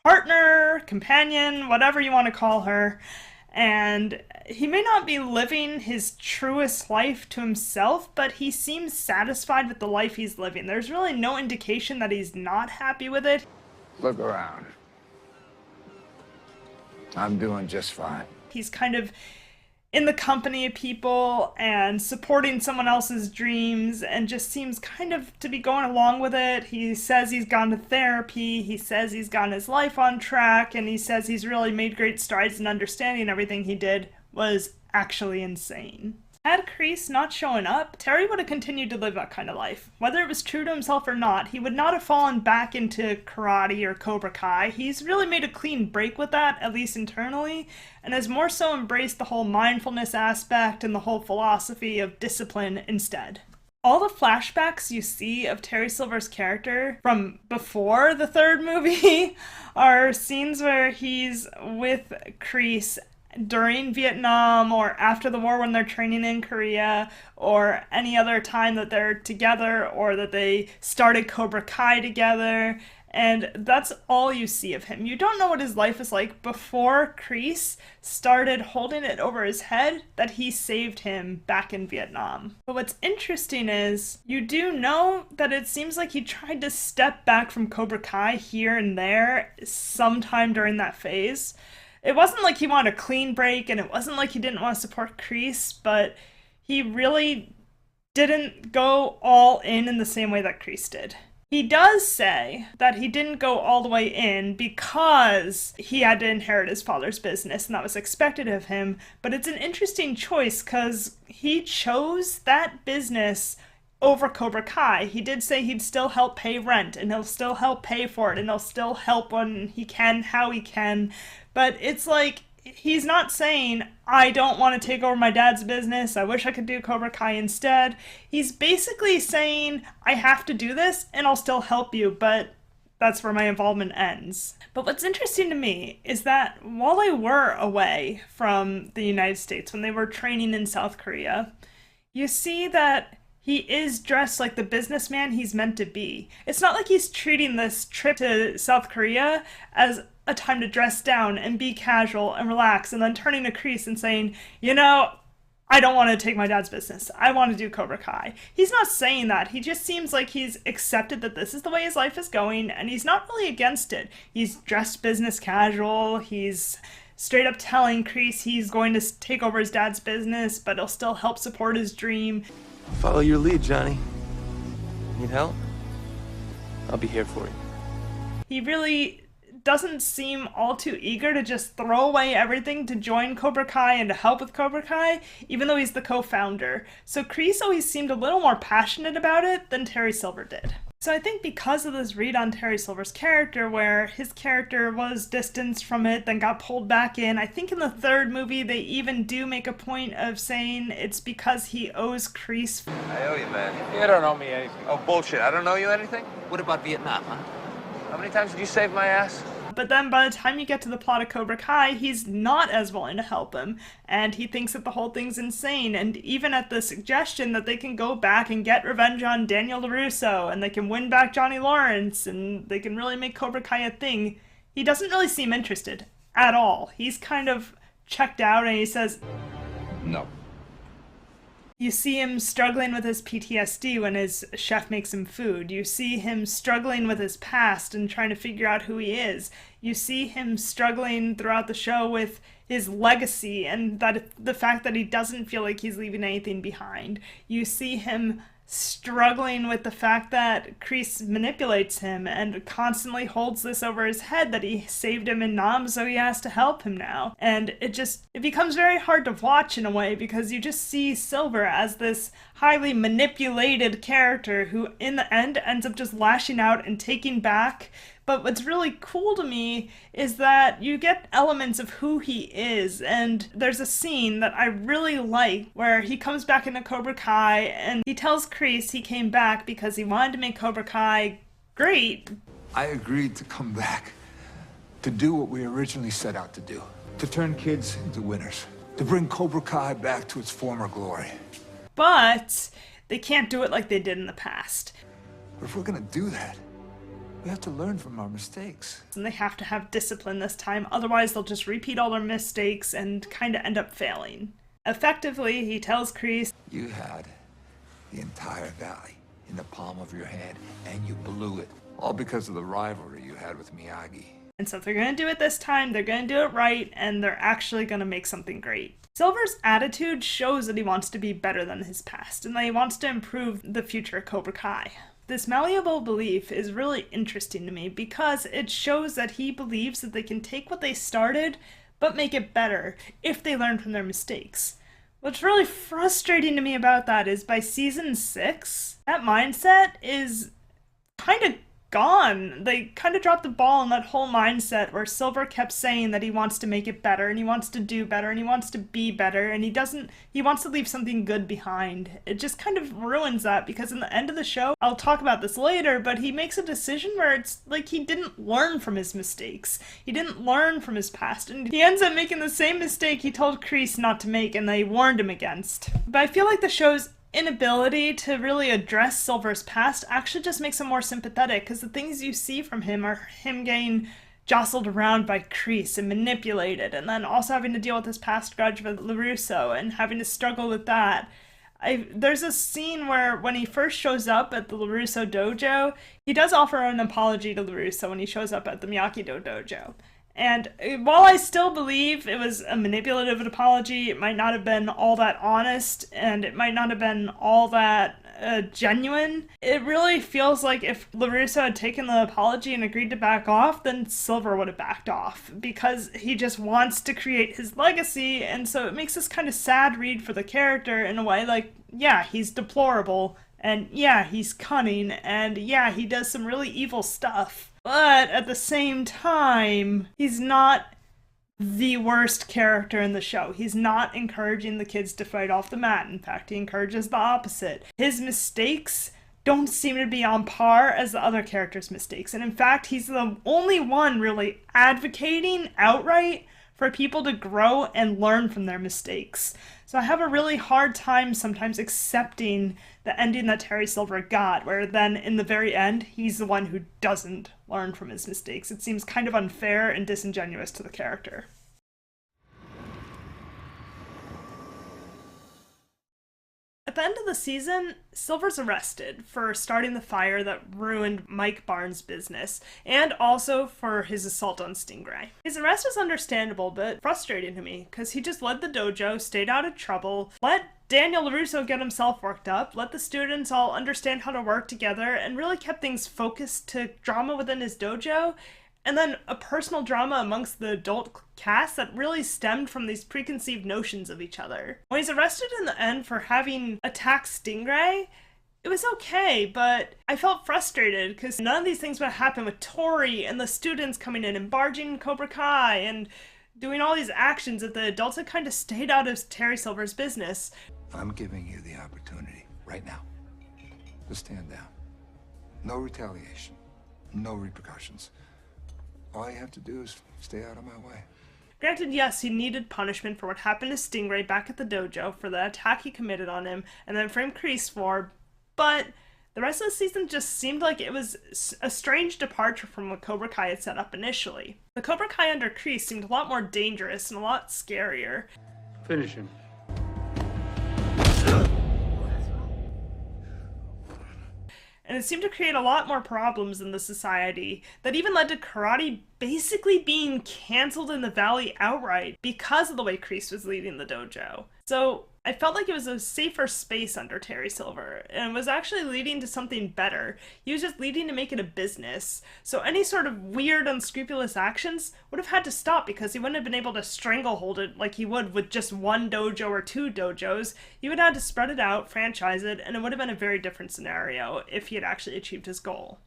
partner, companion, whatever you want to call her. And he may not be living his truest life to himself, but he seems satisfied with the life he's living. There's really no indication that he's not happy with it. Look around. I'm doing just fine. He's kind of in the company of people and supporting someone else's dreams and just seems kind of to be going along with it. He says he's gone to therapy, he says he's gotten his life on track, and he says he's really made great strides in understanding everything he did was actually insane. Had Kreese not shown up, Terry would have continued to live that kind of life. Whether it was true to himself or not, he would not have fallen back into karate or Cobra Kai. He's really made a clean break with that, at least internally, and has more so embraced the whole mindfulness aspect and the whole philosophy of discipline instead. All the flashbacks you see of Terry Silver's character from before the third movie are scenes where he's with Kreese during Vietnam or after the war when they're training in Korea or any other time that they're together or that they started Cobra Kai together, and that's all you see of him. You don't know what his life is like before Kreese started holding it over his head that he saved him back in Vietnam. But what's interesting is you do know that it seems like he tried to step back from Cobra Kai here and there sometime during that phase. It wasn't like he wanted a clean break, and it wasn't like he didn't want to support Kreese, but he really didn't go all in the same way that Kreese did. He does say that he didn't go all the way in because he had to inherit his father's business, and that was expected of him, but it's an interesting choice because he chose that business over Cobra Kai. He did say he'd still help pay rent, and he'll still help pay for it, and he'll still help when he can, how he can. But it's like, he's not saying, I don't want to take over my dad's business, I wish I could do Cobra Kai instead. He's basically saying, I have to do this, and I'll still help you, but that's where my involvement ends. But what's interesting to me is that while they were away from the United States, when they were training in South Korea, you see that he is dressed like the businessman he's meant to be. It's not like he's treating this trip to South Korea as a time to dress down and be casual and relax and then turning to Kreese and saying, you know, I don't want to take my dad's business. I want to do Cobra Kai. He's not saying that. He just seems like he's accepted that this is the way his life is going, and he's not really against it. He's dressed business casual. He's straight up telling Kreese he's going to take over his dad's business, but he'll still help support his dream. Follow your lead, Johnny. Need help? I'll be here for you. He really doesn't seem all too eager to just throw away everything to join Cobra Kai and to help with Cobra Kai, even though he's the co-founder. So Kreese always seemed a little more passionate about it than Terry Silver did. So I think because of this read on Terry Silver's character, where his character was distanced from it, then got pulled back in, I think in the third movie they even do make a point of saying it's because he owes Kreese. I owe you, man. You don't owe me anything. Oh, bullshit. I don't owe you anything? What about Vietnam, huh? How many times did you save my ass? But then by the time you get to the plot of Cobra Kai, he's not as willing to help him, and he thinks that the whole thing's insane, and even at the suggestion that they can go back and get revenge on Daniel LaRusso, and they can win back Johnny Lawrence, and they can really make Cobra Kai a thing, he doesn't really seem interested at all. He's kind of checked out, and he says, no. You see him struggling with his PTSD when his chef makes him food. You see him struggling with his past and trying to figure out who he is. You see him struggling throughout the show with his legacy and that the fact that he doesn't feel like he's leaving anything behind. You see him struggling with the fact that Kreese manipulates him and constantly holds this over his head that he saved him in Nam, so he has to help him now. And it becomes very hard to watch in a way because you just see Silver as this highly manipulated character who in the end ends up just lashing out and taking back. But what's really cool to me is that you get elements of who he is, and there's a scene that I really like where he comes back into Cobra Kai and he tells Kreese he came back because he wanted to make Cobra Kai great. I agreed to come back to do what we originally set out to do, to turn kids into winners, to bring Cobra Kai back to its former glory. But they can't do it like they did in the past. But if we're gonna do that, We have to learn from our mistakes. And they have to have discipline this time, otherwise they'll just repeat all their mistakes and kind of end up failing. Effectively, he tells Kreese, You had the entire valley in the palm of your hand, and you blew it. All because of the rivalry you had with Miyagi. and so if they're going to do it this time, they're going to do it right, and they're actually going to make something great. Silver's attitude shows that he wants to be better than his past, and that he wants to improve the future of Cobra Kai. This malleable belief is really interesting to me because it shows that he believes that they can take what they started but make it better if they learn from their mistakes. What's really frustrating to me about that is by season 6, that mindset is kind of gone. They kind of dropped the ball on that whole mindset where Silver kept saying that he wants to make it better and he wants to do better and he wants to be better and he wants to leave something good behind. It just kind of ruins that because in the end of the show, I'll talk about this later, but he makes a decision where it's like he didn't learn from his mistakes. He didn't learn from his past and he ends up making the same mistake he told Kreese not to make and they warned him against. But I feel like the show's inability to really address Silver's past actually just makes him more sympathetic because the things you see from him are him getting jostled around by Kreese and manipulated and then also having to deal with his past grudge with LaRusso and having to struggle with that. There's a scene where when he first shows up at the LaRusso dojo, he does offer an apology to LaRusso when he shows up at the Miyagi-Do dojo. And while I still believe it was a manipulative apology, it might not have been all that honest, and it might not have been all that genuine, it really feels like if LaRusso had taken the apology and agreed to back off, then Silver would have backed off, because he just wants to create his legacy, and so it makes this kind of sad read for the character in a way like, yeah, he's deplorable, and yeah, he's cunning, and yeah, he does some really evil stuff. But at the same time, he's not the worst character in the show. He's not encouraging the kids to fight off the mat. In fact, he encourages the opposite. His mistakes don't seem to be on par as the other characters' mistakes. And in fact, he's the only one really advocating outright for people to grow and learn from their mistakes. So I have a really hard time sometimes accepting the ending that Terry Silver got, where then in the very end, he's the one who doesn't learn from his mistakes. It seems kind of unfair and disingenuous to the character. At the end of the season, Silver's arrested for starting the fire that ruined Mike Barnes' business, and also for his assault on Stingray. His arrest is understandable, but frustrating to me, because he just led the dojo, stayed out of trouble, let Daniel LaRusso get himself worked up, let the students all understand how to work together, and really kept things focused to drama within his dojo, and then a personal drama amongst the adult cast that really stemmed from these preconceived notions of each other. When he's arrested in the end for having attacked Stingray, it was okay, but I felt frustrated because none of these things would happen with Tori and the students coming in and barging Cobra Kai and doing all these actions if the adults had kind of stayed out of Terry Silver's business. I'm giving you the opportunity right now to stand down. No retaliation, no repercussions. All you have to do is stay out of my way. Granted, yes, he needed punishment for what happened to Stingray back at the dojo, for the attack he committed on him, and then framed Kreese for, but the rest of the season just seemed like it was a strange departure from what Cobra Kai had set up initially. The Cobra Kai under Kreese seemed a lot more dangerous and a lot scarier. Finish him. And it seemed to create a lot more problems in the society that even led to karate basically being canceled in the Valley outright because of the way Kreese was leading the dojo. So I felt like it was a safer space under Terry Silver and was actually leading to something better. He was just leading to make it a business. So any sort of weird, unscrupulous actions would have had to stop because he wouldn't have been able to stranglehold it like he would with just one dojo or two dojos. He would have had to spread it out, franchise it, and it would have been a very different scenario if he had actually achieved his goal.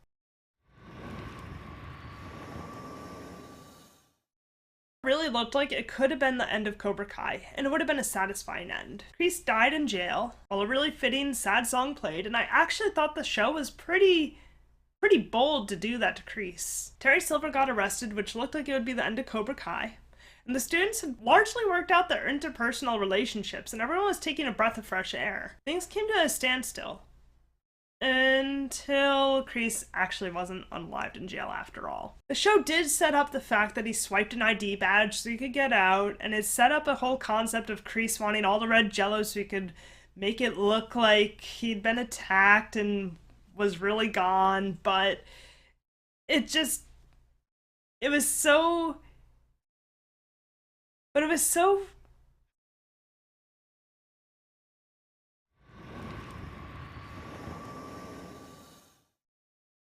Really looked like it could have been the end of Cobra Kai, and it would have been a satisfying end. Kreese died in jail, while a really fitting, sad song played, and I actually thought the show was pretty bold to do that to Kreese. Terry Silver got arrested, which looked like it would be the end of Cobra Kai, and the students had largely worked out their interpersonal relationships, and everyone was taking a breath of fresh air. Things came to a standstill. until Kreese actually wasn't unalived in jail after all. The show did set up the fact that he swiped an ID badge so he could get out, and it set up a whole concept of Kreese wanting all the red jello so he could make it look like he'd been attacked and was really gone, but it just, it was so, but it was so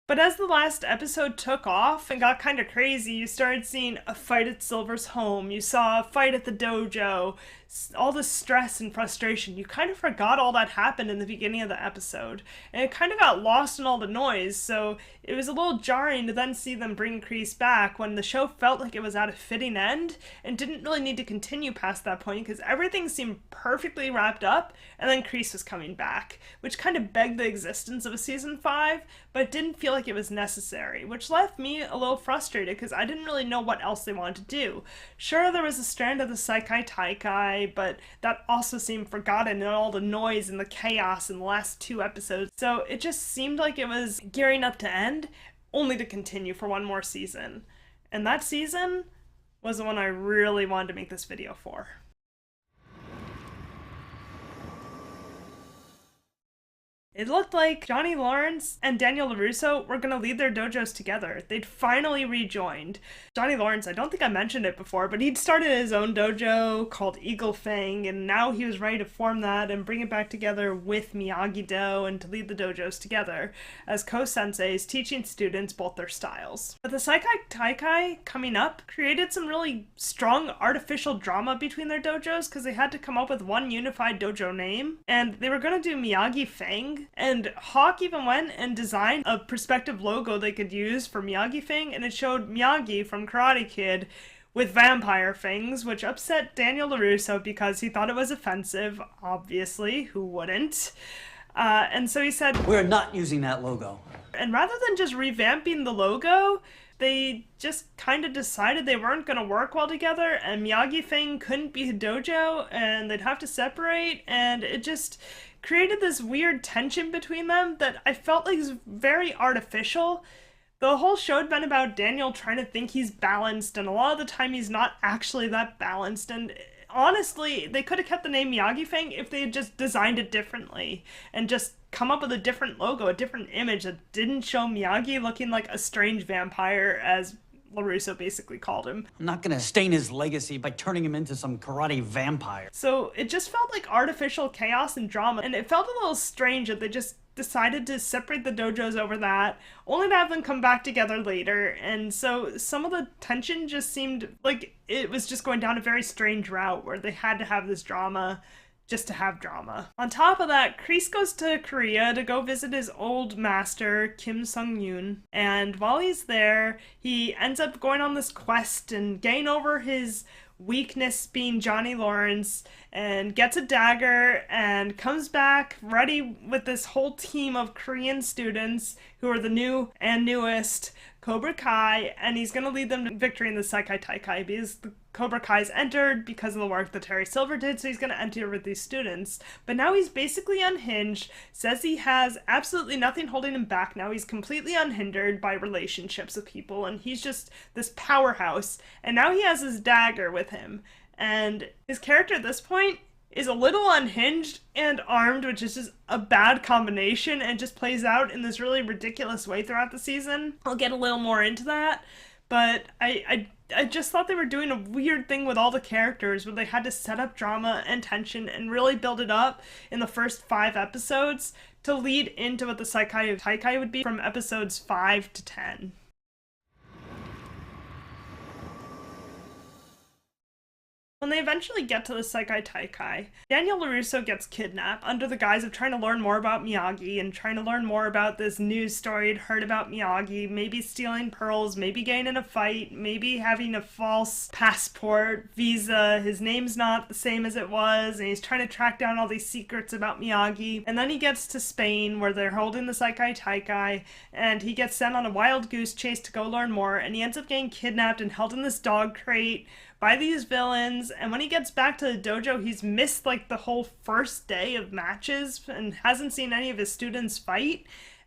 But as the last episode took off and got kind of crazy, you started seeing a fight at Silver's home, you saw a fight at the dojo, all the stress and frustration. You kind of forgot all that happened in the beginning of the episode, and it kind of got lost in all the noise, so it was a little jarring to then see them bring Kreese back when the show felt like it was at a fitting end and didn't really need to continue past that point because everything seemed perfectly wrapped up, and then Kreese was coming back, which kind of begged the existence of a season 5, but didn't feel like it was necessary, which left me a little frustrated because I didn't really know what else they wanted to do. Sure, there was a strand of the Saikai Taikai, but that also seemed forgotten in all the noise and the chaos in the last 2 episodes, so it just seemed like it was gearing up to end, only to continue for one more season. And that season was the one I really wanted to make this video for. It looked like Johnny Lawrence and Daniel LaRusso were going to lead their dojos together. They'd finally rejoined. Johnny Lawrence, I don't think I mentioned it before, but he'd started his own dojo called Eagle Fang, and now he was ready to form that and bring it back together with Miyagi-Do and to lead the dojos together as ko-senseis teaching students both their styles. But the Saikai Taikai coming up created some really strong artificial drama between their dojos because they had to come up with one unified dojo name, and they were going to do Miyagi Fang. And Hawk even went and designed a perspective logo they could use for Miyagi Fang, and it showed Miyagi from Karate Kid with vampire fangs, which upset Daniel LaRusso because he thought it was offensive, obviously, who wouldn't? And so he said, "We're not using that logo." And rather than just revamping the logo, they just kind of decided they weren't going to work well together, and Miyagi Fang couldn't be a dojo, and they'd have to separate, and it just created this weird tension between them that I felt like was very artificial. The whole show had been about Daniel trying to think he's balanced, and a lot of the time he's not actually that balanced, and honestly, they could have kept the name Miyagi Fang if they had just designed it differently and just come up with a different logo, a different image that didn't show Miyagi looking like a strange vampire, as LaRusso basically called him. I'm not gonna stain his legacy by turning him into some karate vampire. So it just felt like artificial chaos and drama, and it felt a little strange that they just decided to separate the dojos over that, only to have them come back together later, and so some of the tension just seemed like it was just going down a very strange route where they had to have this drama just to have drama. On top of that, Kreese goes to Korea to go visit his old master, Kim Sung-yoon, and while he's there, he ends up going on this quest and getting over his weakness being Johnny Lawrence, and gets a dagger and comes back ready with this whole team of Korean students who are the new and newest Cobra Kai, and he's going to lead them to victory in the Saikai Taikai because the Cobra Kai's entered because of the work that Terry Silver did, so he's going to enter with these students. But now he's basically unhinged, says he has absolutely nothing holding him back now. He's completely unhindered by relationships with people, and he's just this powerhouse. And now he has his dagger with him. And his character at this point is a little unhinged and armed, which is just a bad combination and just plays out in this really ridiculous way throughout the season. I'll get a little more into that, but I just thought they were doing a weird thing with all the characters where they had to set up drama and tension and really build it up in the first 5 episodes to lead into what the Saikai Taikai would be from episodes 5 to 10. When they eventually get to the Saikai Taikai, Daniel LaRusso gets kidnapped under the guise of trying to learn more about Miyagi and trying to learn more about this news story he'd heard about Miyagi, maybe stealing pearls, maybe getting in a fight, maybe having a false passport, visa, his name's not the same as it was, and he's trying to track down all these secrets about Miyagi. And then he gets to Spain where they're holding the Saikai Taikai, and he gets sent on a wild goose chase to go learn more, and he ends up getting kidnapped and held in this dog crate by these villains, and when he gets back to the dojo, he's missed like the whole first day of matches and hasn't seen any of his students fight.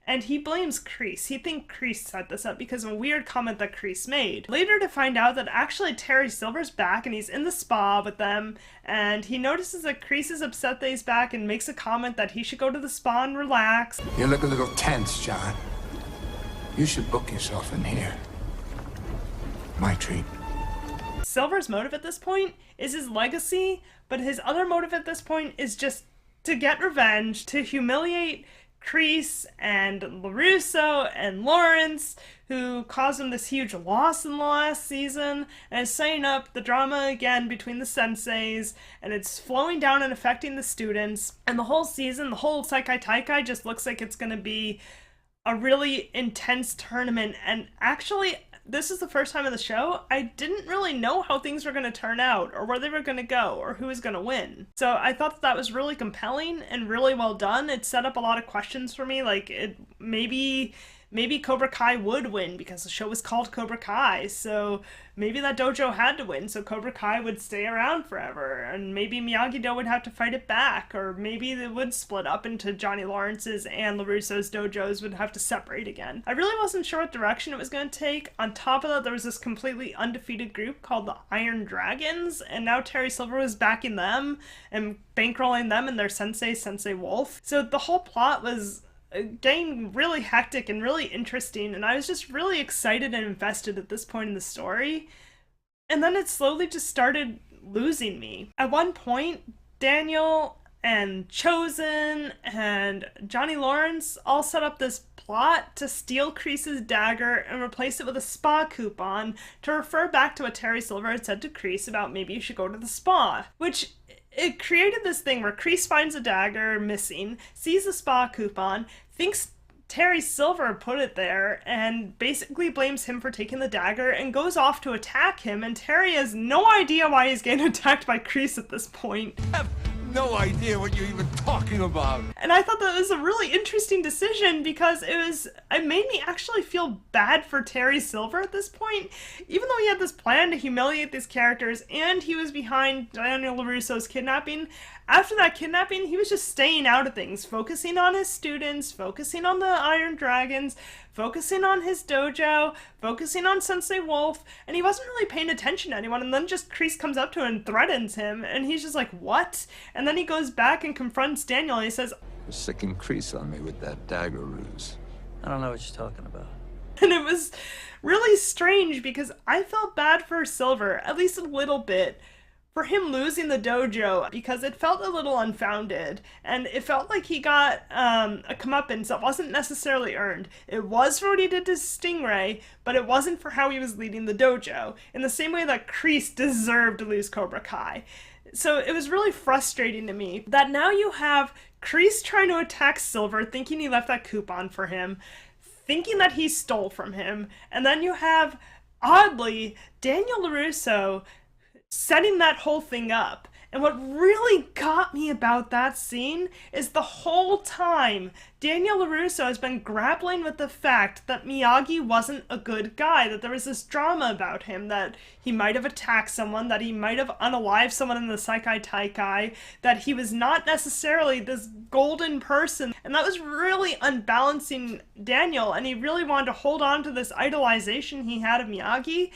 And he blames Kreese. He thinks Kreese set this up because of a weird comment that Kreese made. Later to find out that actually Terry Silver's back and he's in the spa with them, and he notices that Kreese is upset that he's back and makes a comment that he should go to the spa and relax. You look a little tense, John. You should book yourself in here. My treat. Silver's motive at this point is his legacy, but his other motive at this point is just to get revenge, to humiliate Kreese and LaRusso and Lawrence, who caused him this huge loss in the last season, and is setting up the drama again between the senseis, and it's flowing down and affecting the students. And the whole season, the whole Seikai Taikai just looks like it's going to be a really intense tournament. And actually, this is the first time in the show I didn't really know how things were going to turn out, or where they were going to go, or who was going to win. So I thought that was really compelling and really well done. It set up a lot of questions for me, like maybe Cobra Kai would win because the show was called Cobra Kai, so maybe that dojo had to win so Cobra Kai would stay around forever, and maybe Miyagi-Do would have to fight it back, or maybe they would split up into Johnny Lawrence's and LaRusso's dojos would have to separate again. I really wasn't sure what direction it was going to take. On top of that, there was this completely undefeated group called the Iron Dragons, and now Terry Silver was backing them and bankrolling them and their Sensei Wolf. So the whole plot was getting really hectic and really interesting, and I was just really excited and invested at this point in the story. And then it slowly just started losing me. At one point, Daniel and Chosen and Johnny Lawrence all set up this plot to steal Kreese's dagger and replace it with a spa coupon to refer back to what Terry Silver had said to Kreese about maybe you should go to the spa, which it created this thing where Kreese finds a dagger missing, sees the spa coupon, thinks Terry Silver put it there, and basically blames him for taking the dagger and goes off to attack him, and Terry has no idea why he's getting attacked by Kreese at this point. No idea what you're even talking about. And I thought that was a really interesting decision because it made me actually feel bad for Terry Silver at this point. Even though he had this plan to humiliate these characters and he was behind Daniel LaRusso's kidnapping, after that kidnapping, he was just staying out of things, focusing on his students, focusing on the Iron Dragons, focusing on his dojo, focusing on Sensei Wolf, and he wasn't really paying attention to anyone, and then just Kreese comes up to him and threatens him, and he's just like, what? And then he goes back and confronts Daniel, and he says, You're sicking Kreese on me with that dagger ruse. I don't know what you're talking about. And it was really strange because I felt bad for Silver, at least a little bit, for him losing the dojo, because it felt a little unfounded, and it felt like he got a comeuppance that wasn't necessarily earned. It was for what he did to Stingray, but it wasn't for how he was leading the dojo, in the same way that Kreese deserved to lose Cobra Kai. So it was really frustrating to me that now you have Kreese trying to attack Silver, thinking he left that coupon for him, thinking that he stole from him, and then you have, oddly, Daniel LaRusso setting that whole thing up. And what really got me about that scene is the whole time Daniel LaRusso has been grappling with the fact that Miyagi wasn't a good guy, that there was this drama about him, that he might have attacked someone, that he might have unalived someone in the Seikai Taikai, that he was not necessarily this golden person. And that was really unbalancing Daniel, and he really wanted to hold on to this idolization he had of Miyagi.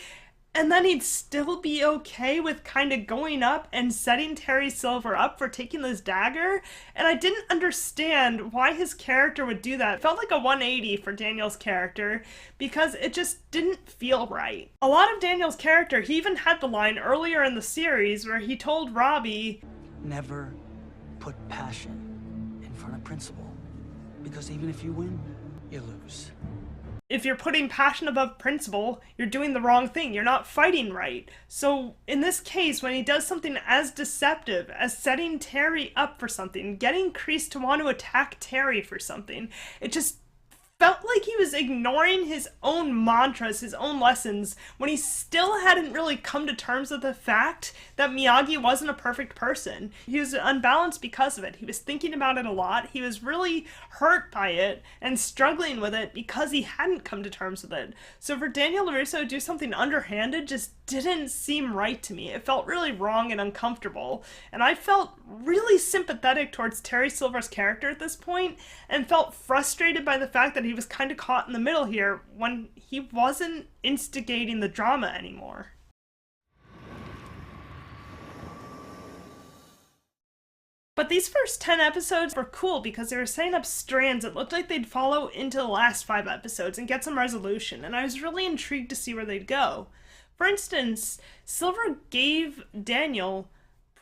And then he'd still be okay with kind of going up and setting Terry Silver up for taking this dagger. And I didn't understand why his character would do that. It felt like a 180 for Daniel's character because it just didn't feel right. A lot of Daniel's character, he even had the line earlier in the series where he told Robbie, never put passion in front of principle, because even if you win, you lose. If you're putting passion above principle, you're doing the wrong thing. You're not fighting right. So in this case, when he does something as deceptive as setting Terry up for something, getting Kreese to want to attack Terry for something, it just felt like he was ignoring his own mantras, his own lessons, when he still hadn't really come to terms with the fact that Miyagi wasn't a perfect person. He was unbalanced because of it. He was thinking about it a lot. He was really hurt by it and struggling with it because he hadn't come to terms with it. So for Daniel LaRusso to do something underhanded just didn't seem right to me. It felt really wrong and uncomfortable. And I felt really sympathetic towards Terry Silver's character at this point, and felt frustrated by the fact that he was kind of caught in the middle here when he wasn't instigating the drama anymore. But these first 10 episodes were cool because they were setting up strands that looked like they'd follow into the last 5 episodes and get some resolution, and I was really intrigued to see where they'd go. For instance, Silver gave Daniel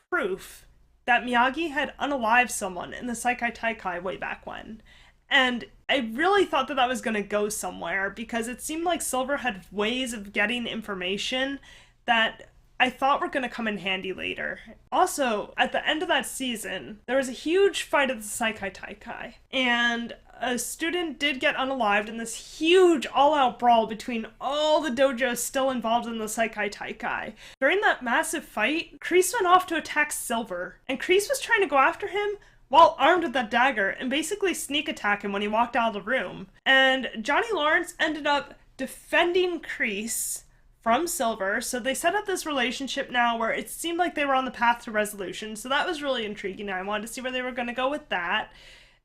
proof that Miyagi had unalived someone in the Seikai Taikai way back when. And I really thought that that was going to go somewhere because it seemed like Silver had ways of getting information that I thought were going to come in handy later. Also, at the end of that season, there was a huge fight at the Seikai Taikai, and a student did get unalived in this huge all-out brawl between all the dojos still involved in the Seikai Taikai. During that massive fight, Kreese went off to attack Silver, and Kreese was trying to go after him while armed with that dagger and basically sneak attack him when he walked out of the room. And Johnny Lawrence ended up defending Kreese from Silver, so they set up this relationship now where it seemed like they were on the path to resolution, so that was really intriguing. I wanted to see where they were going to go with that.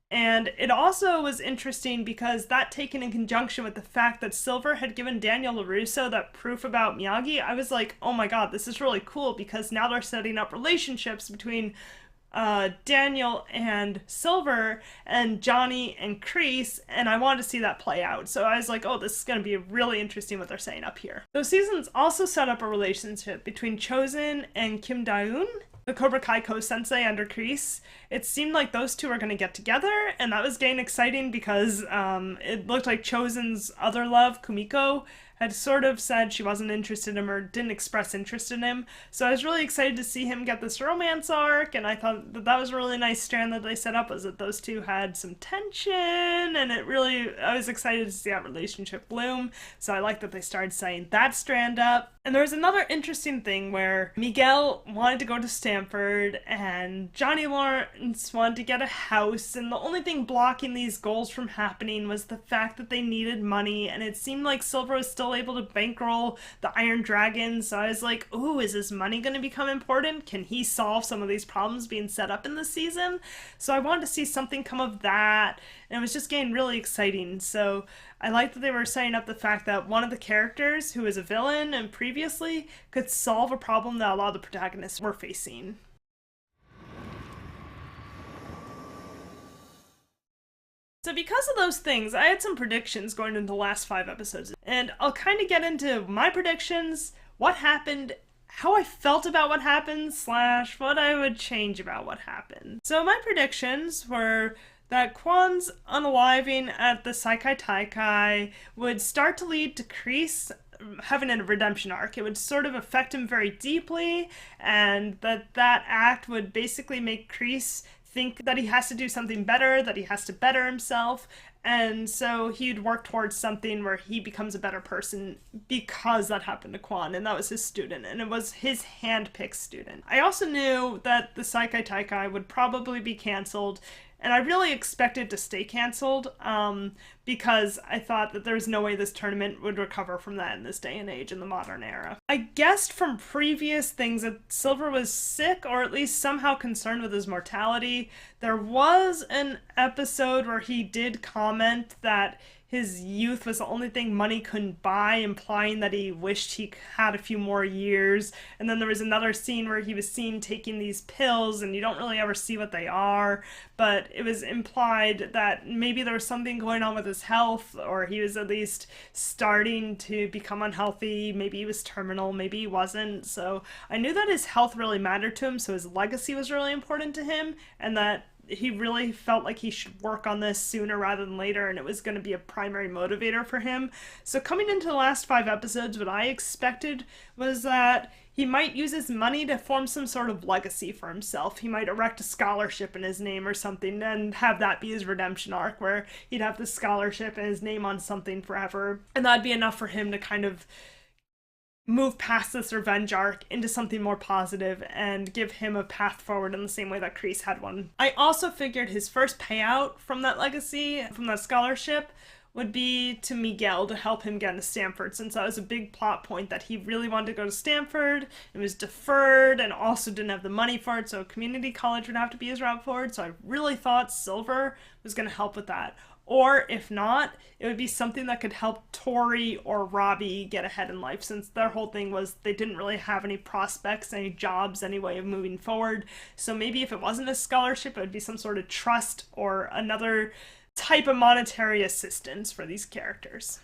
And it also was interesting because that, taken in conjunction with the fact that Silver had given Daniel LaRusso that proof about Miyagi, I was like, oh my god, this is really cool because now they're setting up relationships between Daniel and Silver and Johnny and Kreese, and I wanted to see that play out. So I was like, oh, this is going to be really interesting what they're saying up here. Those seasons also set up a relationship between Chosen and Kim Da-eun, the Cobra Kai co-sensei under Kreese. It seemed like those two were going to get together, and that was getting exciting because it looked like Chosen's other love, Kumiko, had sort of said she wasn't interested in him or didn't express interest in him. So I was really excited to see him get this romance arc, and I thought that that was a really nice strand that they set up, was that those two had some tension, and I was excited to see that relationship bloom. So I like that they started setting that strand up. And there was another interesting thing where Miguel wanted to go to Stanford, and Johnny Lawrence wanted to get a house, and the only thing blocking these goals from happening was the fact that they needed money, and it seemed like Silver was still able to bankroll the Iron Dragon. So I was like, ooh, is his money going to become important? Can he solve some of these problems being set up in this season? So I wanted to see something come of that, and it was just getting really exciting. So I liked that they were setting up the fact that one of the characters, who was a villain and previously, could solve a problem that a lot of the protagonists were facing. So because of those things, I had some predictions going into the last 5 episodes, and I'll kind of get into my predictions, what happened, how I felt about what happened, / what I would change about what happened. So my predictions were that Kwan's unaliving at the Seikai Taikai would start to lead to Kreese having a redemption arc. It would sort of affect him very deeply, and that act would basically make Kreese think that he has to do something better, that he has to better himself, and so he'd work towards something where he becomes a better person because that happened to Kwan, and that was his student, and it was his hand-picked student. I also knew that the Seikai Taikai would probably be canceled, and I really expected to stay canceled because I thought that there was no way this tournament would recover from that in this day and age in the modern era. I guessed from previous things that Silver was sick, or at least somehow concerned with his mortality. There was an episode where he did comment that his youth was the only thing money couldn't buy, implying that he wished he had a few more years. And then there was another scene where he was seen taking these pills, and you don't really ever see what they are, but it was implied that maybe there was something going on with his health, or he was at least starting to become unhealthy. Maybe he was terminal, maybe he wasn't. So I knew that his health really mattered to him, so his legacy was really important to him, and that he really felt like he should work on this sooner rather than later, and it was going to be a primary motivator for him. So coming into the last 5 episodes, what I expected was that he might use his money to form some sort of legacy for himself. He might erect a scholarship in his name or something and have that be his redemption arc, where he'd have the scholarship and his name on something forever, and that'd be enough for him to kind of move past this revenge arc into something more positive and give him a path forward in the same way that Kreese had one. I also figured his first payout from that legacy, from that scholarship, would be to Miguel to help him get into Stanford, since that was a big plot point that he really wanted to go to Stanford. It was deferred and also didn't have the money for it, so community college would have to be his route forward. So I really thought Silver was going to help with that. Or if not, it would be something that could help Tori or Robbie get ahead in life, since their whole thing was they didn't really have any prospects, any jobs, any way of moving forward. So maybe if it wasn't a scholarship, it would be some sort of trust or another type of monetary assistance for these characters.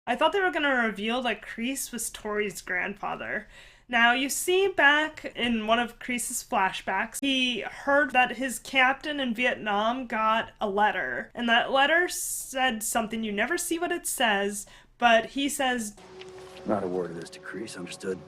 I thought they were going to reveal that Kreese was Tori's grandfather. Now, you see back in one of Kreese's flashbacks, he heard that his captain in Vietnam got a letter. And that letter said something, you never see what it says, but he says, "Not a word of this to Kreese, understood?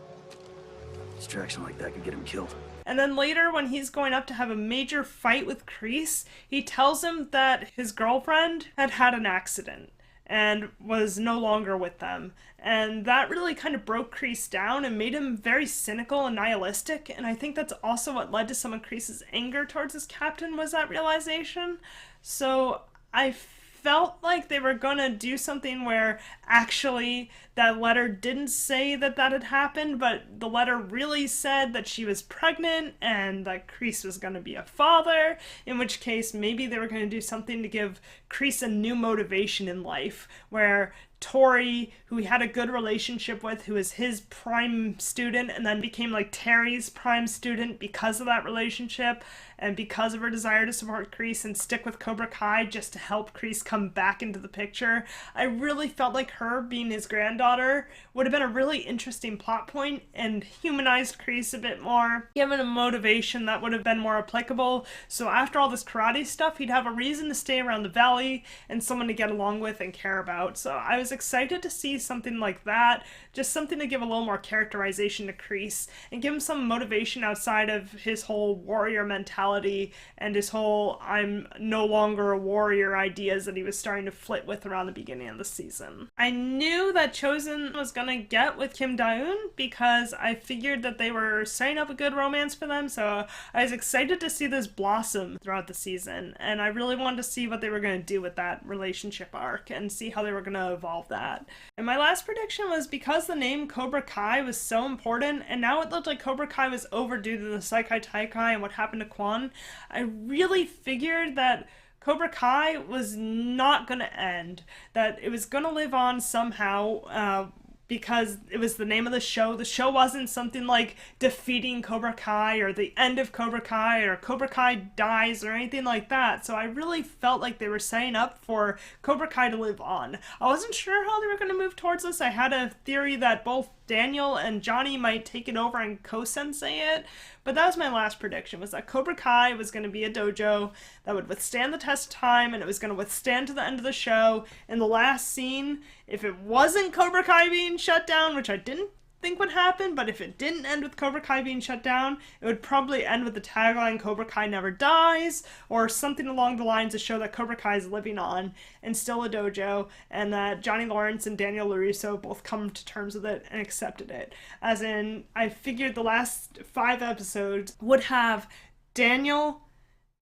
Distraction like that could get him killed." And then later, when he's going up to have a major fight with Kreese, he tells him that his girlfriend had had an accident and was no longer with them. And that really kind of broke Kreese down and made him very cynical and nihilistic. And I think that's also what led to some of Kreese's anger towards his captain, was that realization. So I felt like they were gonna do something where actually that letter didn't say that that had happened, but the letter really said that she was pregnant and that Kreese was gonna be a father, in which case maybe they were gonna do something to give Kreese a new motivation in life, where Tori, who he had a good relationship with, who was his prime student and then became like Terry's prime student because of that relationship and because of her desire to support Kreese and stick with Cobra Kai just to help Kreese come back into the picture. I really felt like her being his granddaughter would have been a really interesting plot point and humanized Kreese a bit more, given a motivation that would have been more applicable. So after all this karate stuff, he'd have a reason to stay around the valley and someone to get along with and care about. So I was excited to see something like that, just something to give a little more characterization to Kreese and give him some motivation outside of his whole warrior mentality and his whole I'm no longer a warrior ideas that he was starting to flit with around the beginning of the season. I knew that Chosen was gonna get with Kim Da-eun because I figured that they were setting up a good romance for them, so I was excited to see this blossom throughout the season, and I really wanted to see what they were gonna do with that relationship arc and see how they were gonna evolve that. And my last prediction was, because the name Cobra Kai was so important and now it looked like Cobra Kai was overdue to the Seikai Taikai and what happened to Quan, I really figured that Cobra Kai was not going to end, that it was going to live on somehow, because it was the name of the show. The show wasn't something like defeating Cobra Kai or the end of Cobra Kai or Cobra Kai dies or anything like that. So I really felt like they were setting up for Cobra Kai to live on. I wasn't sure how they were going to move towards this. I had a theory that both Daniel and Johnny might take it over and co-sensei it, but that was my last prediction, was that Cobra Kai was going to be a dojo that would withstand the test of time, and it was going to withstand to the end of the show. In the last scene, if it wasn't Cobra Kai being shut down, which I didn't think would happen, but if it didn't end with Cobra Kai being shut down, it would probably end with the tagline Cobra Kai never dies, or something along the lines to show that Cobra Kai is living on and still a dojo, and that Johnny Lawrence and Daniel LaRusso both come to terms with it and accepted it. As in, I figured the last 5 episodes would have Daniel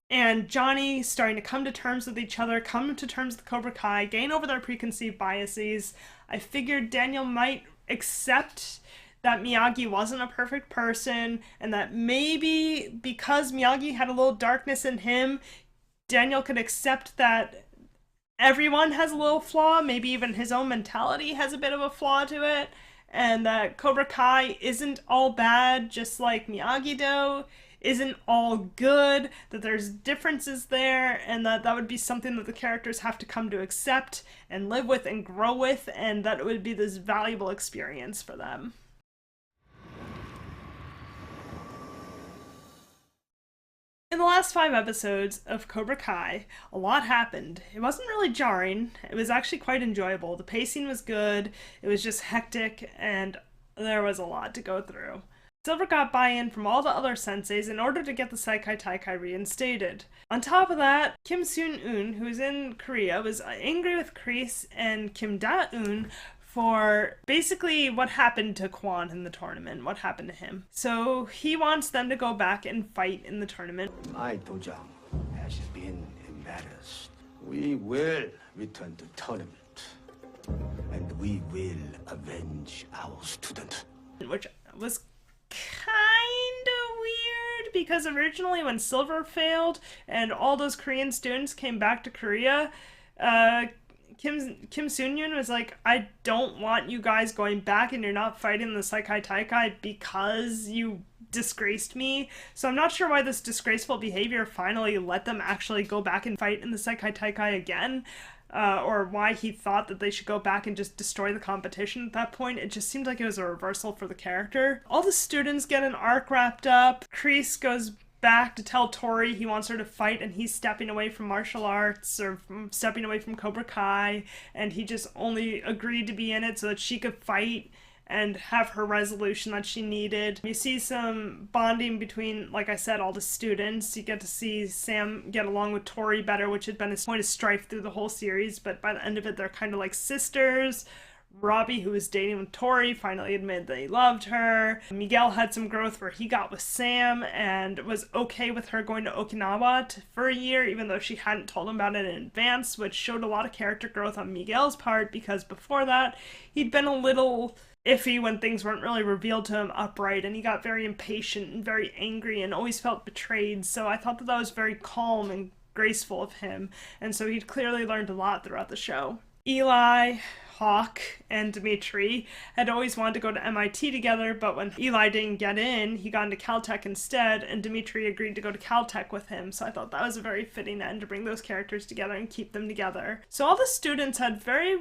and Johnny starting to come to terms with each other, come to terms with Cobra Kai, gain over their preconceived biases. I figured Daniel might accept that Miyagi wasn't a perfect person, and that maybe because Miyagi had a little darkness in him, Daniel could accept that everyone has a little flaw, maybe even his own mentality has a bit of a flaw to it, and that Cobra Kai isn't all bad, just like Miyagi-Do isn't all good, that there's differences there, and that would be something that the characters have to come to accept and live with and grow with, and that it would be this valuable experience for them. In the last 5 episodes of Cobra Kai, a lot happened. It wasn't really jarring. It was actually quite enjoyable. The pacing was good. It was just hectic, and there was a lot to go through. Silver got buy-in from all the other senseis in order to get the Seikai Taikai reinstated. On top of that, Kim Soon-eun, who's in Korea, was angry with Kreese and Kim Da-eun for basically what happened to Quan in the tournament, what happened to him. So he wants them to go back and fight in the tournament. I told ya, embarrassed. We will return to tournament. And we will avenge our student. Which was kind of weird because originally when Silver failed and all those Korean students came back to Korea, Kim Soon-yoon was like, I don't want you guys going back and you're not fighting the Seikai Taikai because you disgraced me. So I'm not sure why this disgraceful behavior finally let them actually go back and fight in the Seikai Taikai again. Or why he thought that they should go back and just destroy the competition at that point. It just seemed like it was a reversal for the character. All the students get an arc wrapped up. Kreese goes back to tell Tori he wants her to fight and he's stepping away from martial arts or stepping away from Cobra Kai, and he just only agreed to be in it so that she could fight and have her resolution that she needed. You see some bonding between, like I said, all the students. You get to see Sam get along with Tori better, which had been a point of strife through the whole series, but by the end of it, they're kind of like sisters. Robbie, who was dating with Tori, finally admitted that he loved her. Miguel had some growth where he got with Sam and was okay with her going to Okinawa for a year, even though she hadn't told him about it in advance, which showed a lot of character growth on Miguel's part, because before that, he'd been a little iffy when things weren't really revealed to him upright, and he got very impatient and very angry and always felt betrayed. So I thought that that was very calm and graceful of him, and so he'd clearly learned a lot throughout the show. Eli, Hawk, and Dimitri had always wanted to go to MIT together, but when Eli didn't get in, he got into Caltech instead, and Dimitri agreed to go to Caltech with him, so I thought that was a very fitting end to bring those characters together and keep them together. So all the students had very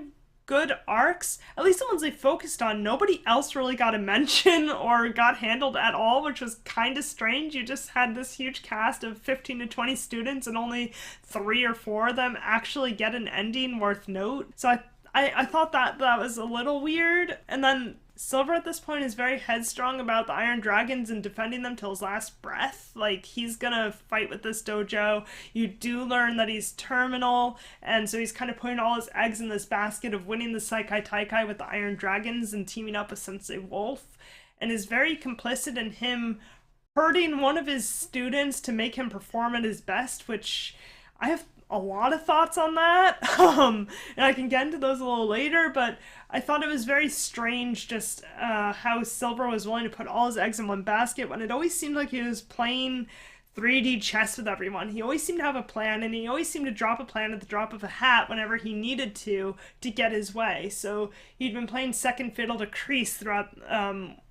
good arcs, at least the ones they focused on. Nobody else really got a mention or got handled at all, which was kind of strange. You just had this huge cast of 15 to 20 students and only 3 or 4 of them actually get an ending worth note. So I thought that was a little weird. And then Silver at this point is very headstrong about the Iron Dragons and defending them till his last breath. Like, he's gonna fight with this dojo. You do learn that he's terminal, and so he's kind of putting all his eggs in this basket of winning the Seikai Taikai with the Iron Dragons and teaming up with Sensei Wolf, and is very complicit in him hurting one of his students to make him perform at his best, which I have a lot of thoughts on that, and I can get into those a little later, but I thought it was very strange just how Silver was willing to put all his eggs in one basket when it always seemed like he was playing 3D chess with everyone. He always seemed to have a plan, and he always seemed to drop a plan at the drop of a hat whenever he needed to get his way. So he'd been playing second fiddle to Kreese throughout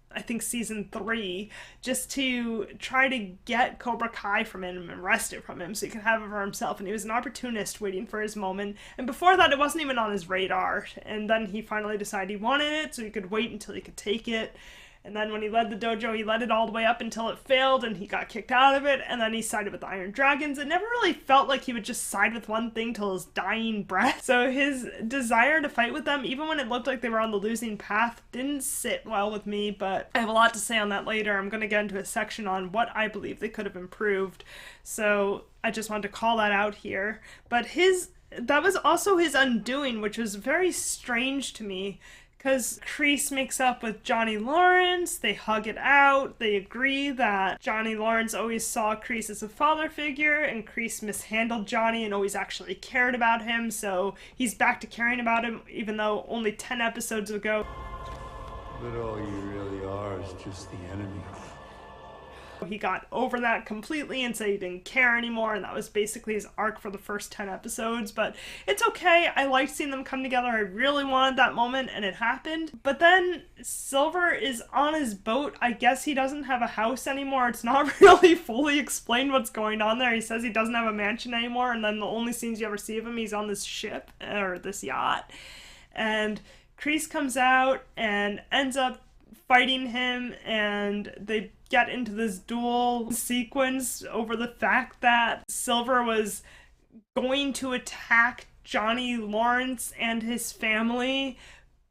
I think season 3, just to try to get Cobra Kai from him and wrest it from him so he could have it for himself, and he was an opportunist waiting for his moment, and before that it wasn't even on his radar, and then he finally decided he wanted it so he could wait until he could take it. And then when he led the dojo, he led it all the way up until it failed and he got kicked out of it, and then he sided with the Iron Dragons. It never really felt like he would just side with one thing till his dying breath. So his desire to fight with them, even when it looked like they were on the losing path, didn't sit well with me, but I have a lot to say on that later. I'm going to get into a section on what I believe they could have improved. So I just wanted to call that out here. But that was also his undoing, which was very strange to me. Because Kreese makes up with Johnny Lawrence, they hug it out, they agree that Johnny Lawrence always saw Kreese as a father figure, and Kreese mishandled Johnny and always actually cared about him, so he's back to caring about him, even though only 10 episodes ago. But all you really are is just the enemy. He got over that completely and said he didn't care anymore, and that was basically his arc for the first 10 episodes, but it's okay. I liked seeing them come together. I really wanted that moment, and it happened. But then Silver is on his boat. I guess he doesn't have a house anymore. It's not really fully explained what's going on there. He says he doesn't have a mansion anymore, and then the only scenes you ever see of him, he's on this ship, or this yacht, and Kreese comes out and ends up fighting him, and they get into this duel sequence over the fact that Silver was going to attack Johnny Lawrence and his family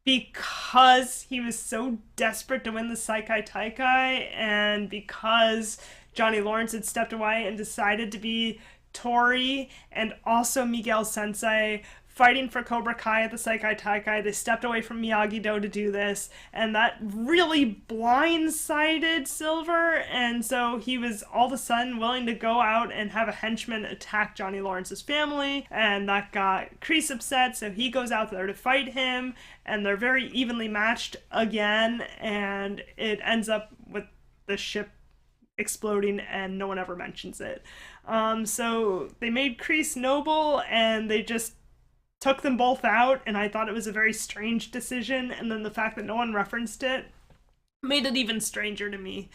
because he was so desperate to win the Seikai Taikai, and because Johnny Lawrence had stepped away and decided to be Tori and also Miguel Sensei fighting for Cobra Kai at the Seikai Taikai. They stepped away from Miyagi-Do to do this, and that really blindsided Silver, and so he was all of a sudden willing to go out and have a henchman attack Johnny Lawrence's family, and that got Kreese upset, so he goes out there to fight him, and they're very evenly matched again, and it ends up with the ship exploding and no one ever mentions it. So they made Kreese noble and they just took them both out, and I thought it was a very strange decision, and then the fact that no one referenced it made it even stranger to me.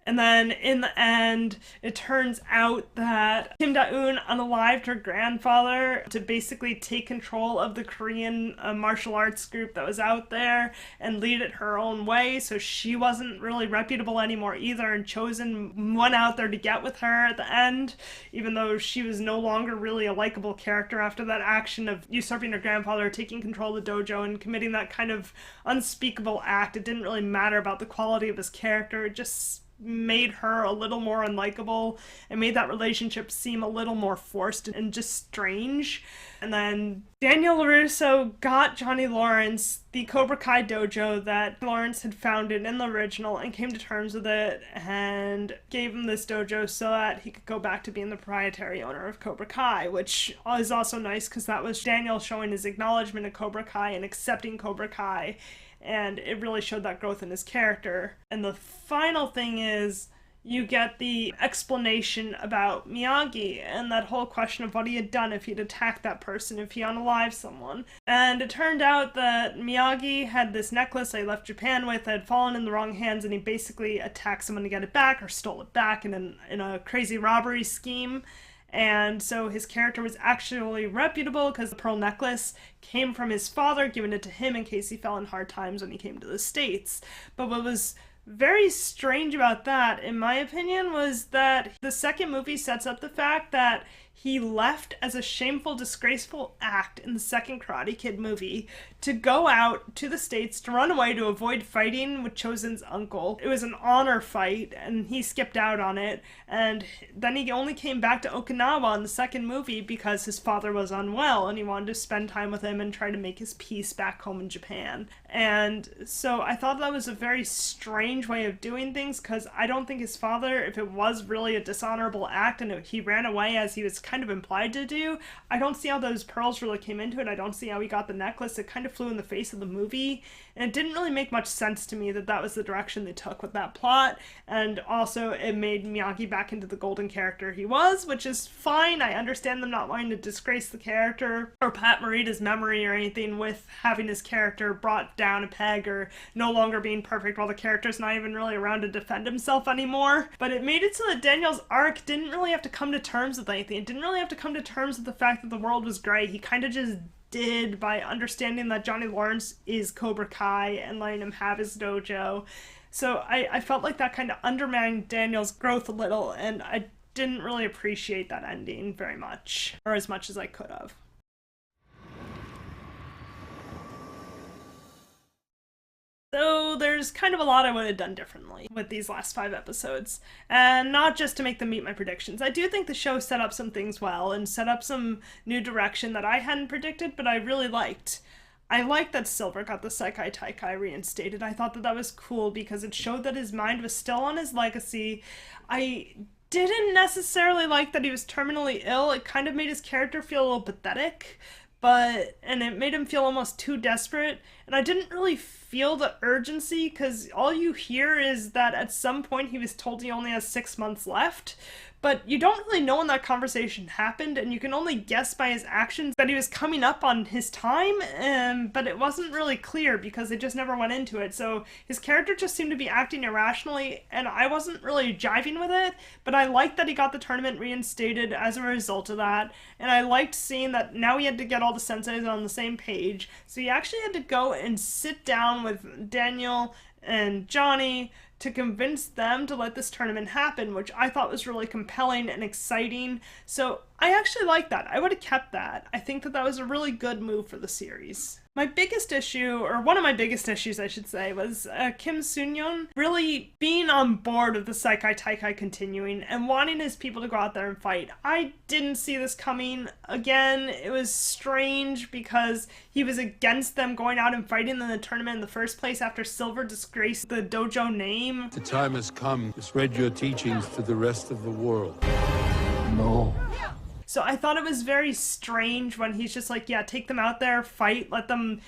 And then in the end, it turns out that Kim Da-eun unalived her grandfather to basically take control of the Korean martial arts group that was out there and lead it her own way. So she wasn't really reputable anymore either, and Chosen went out there to get with her at the end, even though she was no longer really a likable character after that action of usurping her grandfather, taking control of the dojo, and committing that kind of unspeakable act. It didn't really matter about the quality of his character. It just made her a little more unlikable and made that relationship seem a little more forced and just strange. And then Daniel LaRusso got Johnny Lawrence the Cobra Kai dojo that Lawrence had founded in the original and came to terms with it and gave him this dojo so that he could go back to being the proprietary owner of Cobra Kai, which is also nice because that was Daniel showing his acknowledgement of Cobra Kai and accepting Cobra Kai, and it really showed that growth in his character. And the final thing is you get the explanation about Miyagi and that whole question of what he had done if he'd attacked that person, if he unalived someone. And it turned out that Miyagi had this necklace that he left Japan with that had fallen in the wrong hands, and he basically attacked someone to get it back or stole it back in a crazy robbery scheme. And so his character was actually reputable because the pearl necklace came from his father, giving it to him in case he fell in hard times when he came to the States. But what was very strange about that, in my opinion, was that the second movie sets up the fact that he left as a shameful, disgraceful act in the second Karate Kid movie to go out to the States to run away to avoid fighting with Chosen's uncle. It was an honor fight, and he skipped out on it, and then he only came back to Okinawa in the second movie because his father was unwell, and he wanted to spend time with him and try to make his peace back home in Japan. And so I thought that was a very strange way of doing things, because I don't think his father, if it was really a dishonorable act and he ran away as he was kind of implied to do, I don't see how those pearls really came into it. I don't see how he got the necklace. It kind of flew in the face of the movie, and it didn't really make much sense to me that that was the direction they took with that plot. And also it made Miyagi back into the golden character he was, which is fine. I understand them not wanting to disgrace the character or Pat Morita's memory or anything with having his character brought down a peg or no longer being perfect while the character's not even really around to defend himself anymore. But it made it so that Daniel's arc didn't really have to come to terms with anything. It didn't really have to come to terms with the fact that the world was gray. He kind of just did by understanding that Johnny Lawrence is Cobra Kai and letting him have his dojo. So I felt like that kind of undermined Daniel's growth a little, and I didn't really appreciate that ending very much, or as much as I could have. So there's kind of a lot I would have done differently with these last 5 episodes, and not just to make them meet my predictions. I do think the show set up some things well and set up some new direction that I hadn't predicted, but I really liked. I liked that Silver got the Seikai Taikai reinstated. I thought that that was cool because it showed that his mind was still on his legacy. I didn't necessarily like that he was terminally ill. It kind of made his character feel a little pathetic, and it made him feel almost too desperate, and I didn't really feel the urgency because all you hear is that at some point he was told he only has 6 months left, but you don't really know when that conversation happened, and you can only guess by his actions that he was coming up on his time, but it wasn't really clear because they just never went into it. So his character just seemed to be acting irrationally, and I wasn't really jiving with it, but I liked that he got the tournament reinstated as a result of that, and I liked seeing that now he had to get all the senseis on the same page, so he actually had to go and sit down with Daniel and Johnny to convince them to let this tournament happen, which I thought was really compelling and exciting. So I actually like that. I would have kept that. I think that that was a really good move for the series. My biggest issue, or one of my biggest issues, I should say, was Kim Soon-yeon really being on board with the Seikai Taikai continuing and wanting his people to go out there and fight. I didn't see this coming. Again, it was strange because he was against them going out and fighting in the tournament in the first place after Silver disgraced the dojo name. The time has come to spread your teachings to the rest of the world. No. So I thought it was very strange when he's just like, yeah, take them out there, fight, let them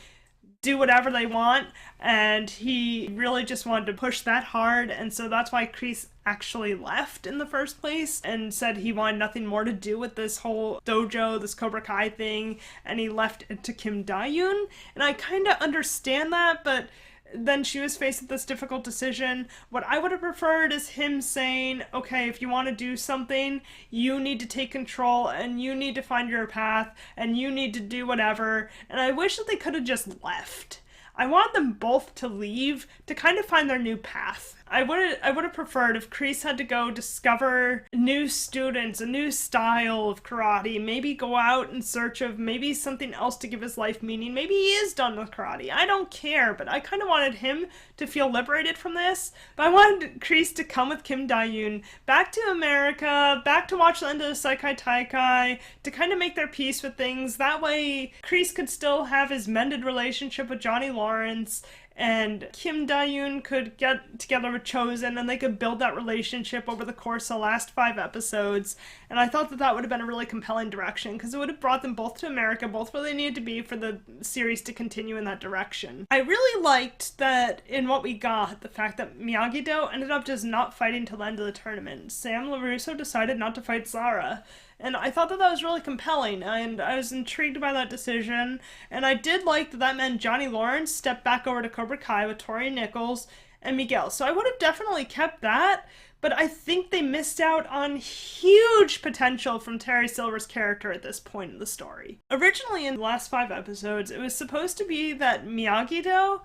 do whatever they want. And he really just wanted to push that hard. And so that's why Kreese actually left in the first place and said he wanted nothing more to do with this whole dojo, this Cobra Kai thing. And he left it to Kim Da-yoon. And I kind of understand that, but then she was faced with this difficult decision. What I would have preferred is him saying, okay, if you want to do something, you need to take control and you need to find your path and you need to do whatever. And I wish that they could have just left. I want them both to leave to kind of find their new path. I would have preferred if Kreese had to go discover new students, a new style of karate, maybe go out in search of maybe something else to give his life meaning. Maybe he is done with karate. I don't care, but I kind of wanted him to feel liberated from this. But I wanted Kreese to come with Kim Da-yoon back to America, back to watch the end of the Seikai Taikai, to kind of make their peace with things. That way, Kreese could still have his mended relationship with Johnny Lawrence, and Kim Da-yoon could get together with Chosen, and they could build that relationship over the course of the last 5 episodes. And I thought that that would have been a really compelling direction, because it would have brought them both to America, both where they needed to be for the series to continue in that direction. I really liked that in what we got, the fact that Miyagi-Do ended up just not fighting till the end of the tournament. Sam LaRusso decided not to fight Zara. And I thought that that was really compelling, and I was intrigued by that decision. And I did like that that meant Johnny Lawrence stepped back over to Cobra Kai with Tori Nichols and Miguel. So I would have definitely kept that, but I think they missed out on huge potential from Terry Silver's character at this point in the story. Originally, in the last 5 episodes, it was supposed to be that Miyagi-Do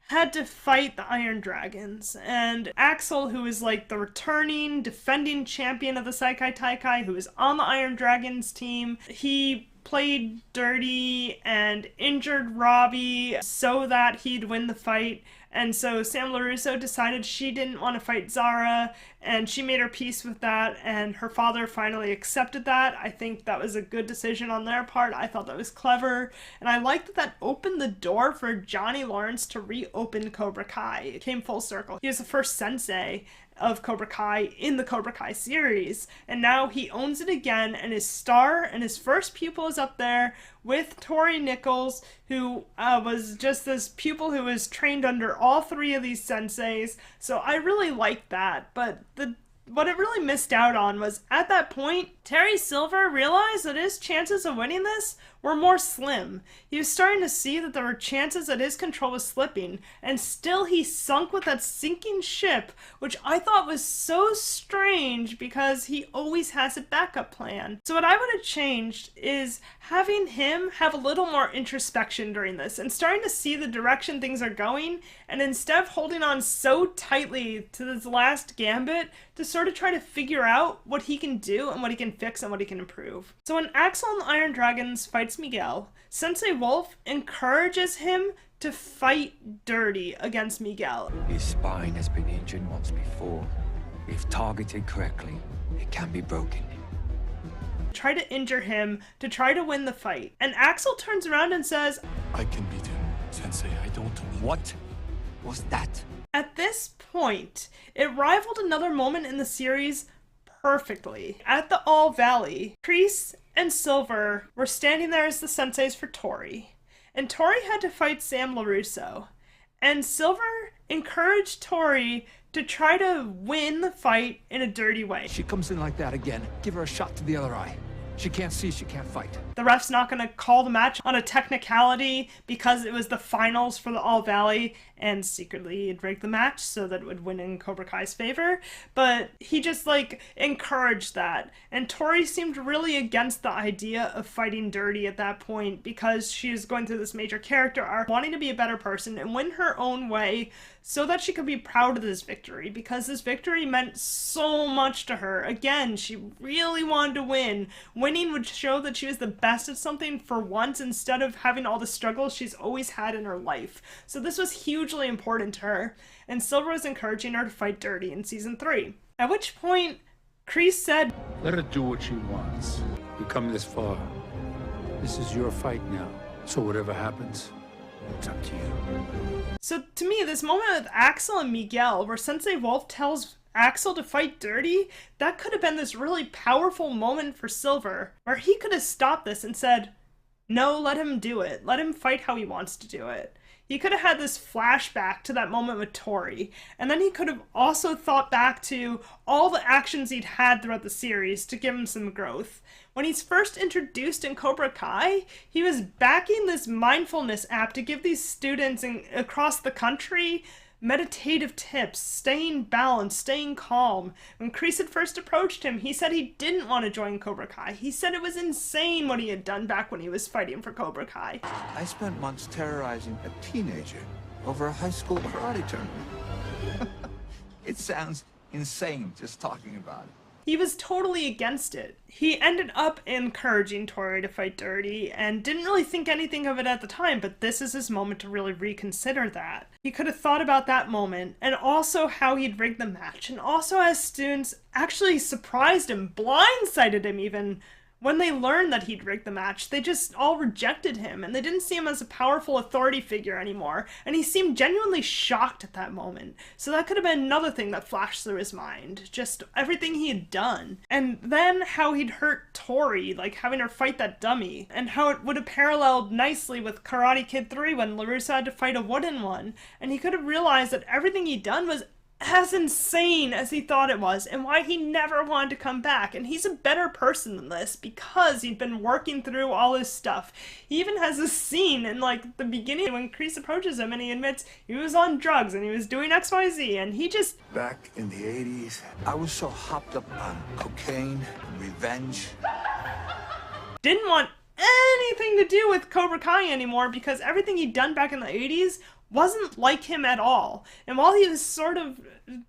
had to fight the Iron Dragons, and Axel, who is like the returning, defending champion of the Seikai Taikai, who is on the Iron Dragons team, he played dirty and injured Robbie so that he'd win the fight. And so Sam LaRusso decided she didn't want to fight Zara, and she made her peace with that, and her father finally accepted that. I think that was a good decision on their part. I thought that was clever, and I liked that that opened the door for Johnny Lawrence to reopen Cobra Kai. It came full circle. He was the first sensei of Cobra Kai in the Cobra Kai series, and now he owns it again, and his star and his first pupil is up there with Tori Nichols, who was just this pupil who was trained under all 3 of these senseis. So I really liked that, but what it really missed out on was, at that point, Terry Silver realized that his chances of winning this were more slim. He was starting to see that there were chances that his control was slipping, and still he sunk with that sinking ship, which I thought was so strange because he always has a backup plan. So what I would have changed is having him have a little more introspection during this and starting to see the direction things are going, and instead of holding on so tightly to this last gambit, to sort of try to figure out what he can do and what he can fix and what he can improve. So when Axel and the Iron Dragons fights Miguel, Sensei Wolf encourages him to fight dirty against Miguel. His spine has been injured once before. If targeted correctly, it can be broken. Try to injure him to try to win the fight. And Axel turns around and says, I can beat him, Sensei. I don't... What was that? At this point, it rivaled another moment in the series perfectly. At the All Valley, Kreese and Silver were standing there as the senseis for Tori, and Tori had to fight Sam LaRusso, and Silver encouraged Tori to try to win the fight in a dirty way. She comes in like that again. Give her a shot to the other eye. She can't see, she can't fight. The ref's not going to call the match on a technicality because it was the finals for the All Valley, and secretly he'd rigged the match so that it would win in Cobra Kai's favor. But he just encouraged that. And Tori seemed really against the idea of fighting dirty at that point because she was going through this major character arc, wanting to be a better person and win her own way so that she could be proud of this victory, because this victory meant so much to her. Again, she really wanted to win winning would show that she was the best at something for once instead of having all the struggles she's always had in her life. So this was hugely important to her, and Silver was encouraging her to fight dirty in season 3. At which point, Kreese said, Let her do what she wants. You come this far. This is your fight now. So whatever happens, it's up to you. So to me, this moment with Axel and Miguel, where Sensei Wolf tells Axel to fight dirty, that could have been this really powerful moment for Silver, where he could have stopped this and said, no, let him do it. Let him fight how he wants to do it. He could have had this flashback to that moment with Tori, and then he could have also thought back to all the actions he'd had throughout the series to give him some growth. When he's first introduced in Cobra Kai, he was backing this mindfulness app to give these students across the country meditative tips, staying balanced, staying calm. When Kreese had first approached him, he said he didn't want to join Cobra Kai. He said it was insane what he had done back when he was fighting for Cobra Kai. I spent months terrorizing a teenager over a high school karate tournament. It sounds insane just talking about it. He was totally against it. He ended up encouraging Tori to fight dirty and didn't really think anything of it at the time, but this is his moment to really reconsider that. He could have thought about that moment and also how he'd rigged the match, and also as students actually surprised him, blindsided him even. When they learned that he'd rigged the match, they just all rejected him, and they didn't see him as a powerful authority figure anymore, and he seemed genuinely shocked at that moment. So that could have been another thing that flashed through his mind, just everything he had done. And then how he'd hurt Tori, like having her fight that dummy, and how it would have paralleled nicely with Karate Kid 3 when LaRusso had to fight a wooden one, and he could have realized that everything he'd done was as insane as he thought it was, and why he never wanted to come back. And he's a better person than this because he'd been working through all his stuff. He even has this scene in like the beginning when Kreese approaches him and he admits he was on drugs and he was doing XYZ, and he just... Back in the 80s, I was so hopped up on cocaine, revenge. Didn't want anything to do with Cobra Kai anymore because everything he'd done back in the 80s wasn't like him at all. And while he was sort of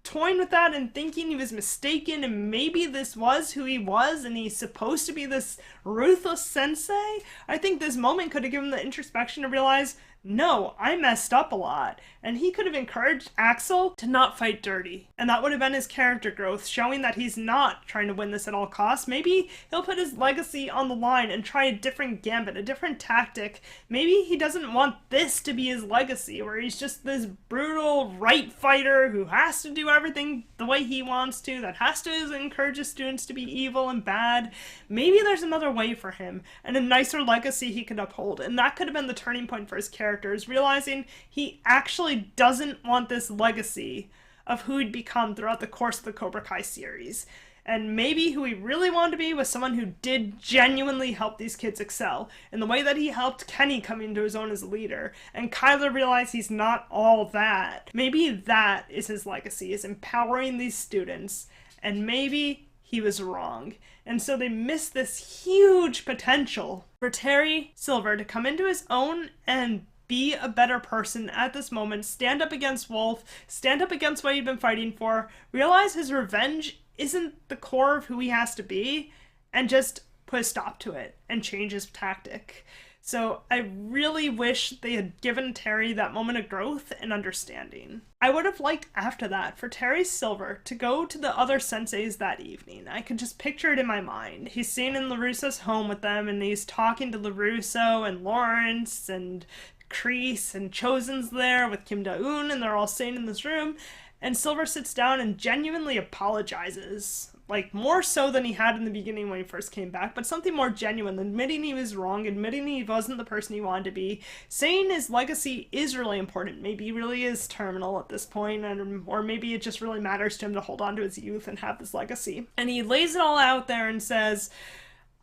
toying with that and thinking he was mistaken and maybe this was who he was and he's supposed to be this ruthless sensei, I think this moment could have given him the introspection to realize, no, I messed up a lot. And he could have encouraged Axel to not fight dirty. And that would have been his character growth, showing that he's not trying to win this at all costs. Maybe he'll put his legacy on the line and try a different gambit, a different tactic. Maybe he doesn't want this to be his legacy, where he's just this brutal right fighter who has to do everything the way he wants to, that has to encourage his students to be evil and bad. Maybe there's another way for him, and a nicer legacy he could uphold. And that could have been the turning point for his character, is realizing he actually doesn't want this legacy of who he'd become throughout the course of the Cobra Kai series. And maybe who he really wanted to be was someone who did genuinely help these kids excel, in the way that he helped Kenny come into his own as a leader. And Kyler realized he's not all that. Maybe that is his legacy, is empowering these students. And maybe he was wrong. And so they missed this huge potential for Terry Silver to come into his own and be a better person at this moment, stand up against Wolf, stand up against what he'd been fighting for, realize his revenge isn't the core of who he has to be, and just put a stop to it and change his tactic. So I really wish they had given Terry that moment of growth and understanding. I would have liked after that for Terry Silver to go to the other senseis that evening. I could just picture it in my mind. He's sitting in LaRusso's home with them, and he's talking to LaRusso and Lawrence and Kreese, and Chosen's there with Kim Da-eun, and they're all sitting in this room, and Silver sits down and genuinely apologizes, like more so than he had in the beginning when he first came back, but something more genuine, admitting he was wrong, admitting he wasn't the person he wanted to be, saying his legacy is really important. Maybe he really is terminal at this point, or maybe it just really matters to him to hold on to his youth and have this legacy. And he lays it all out there and says,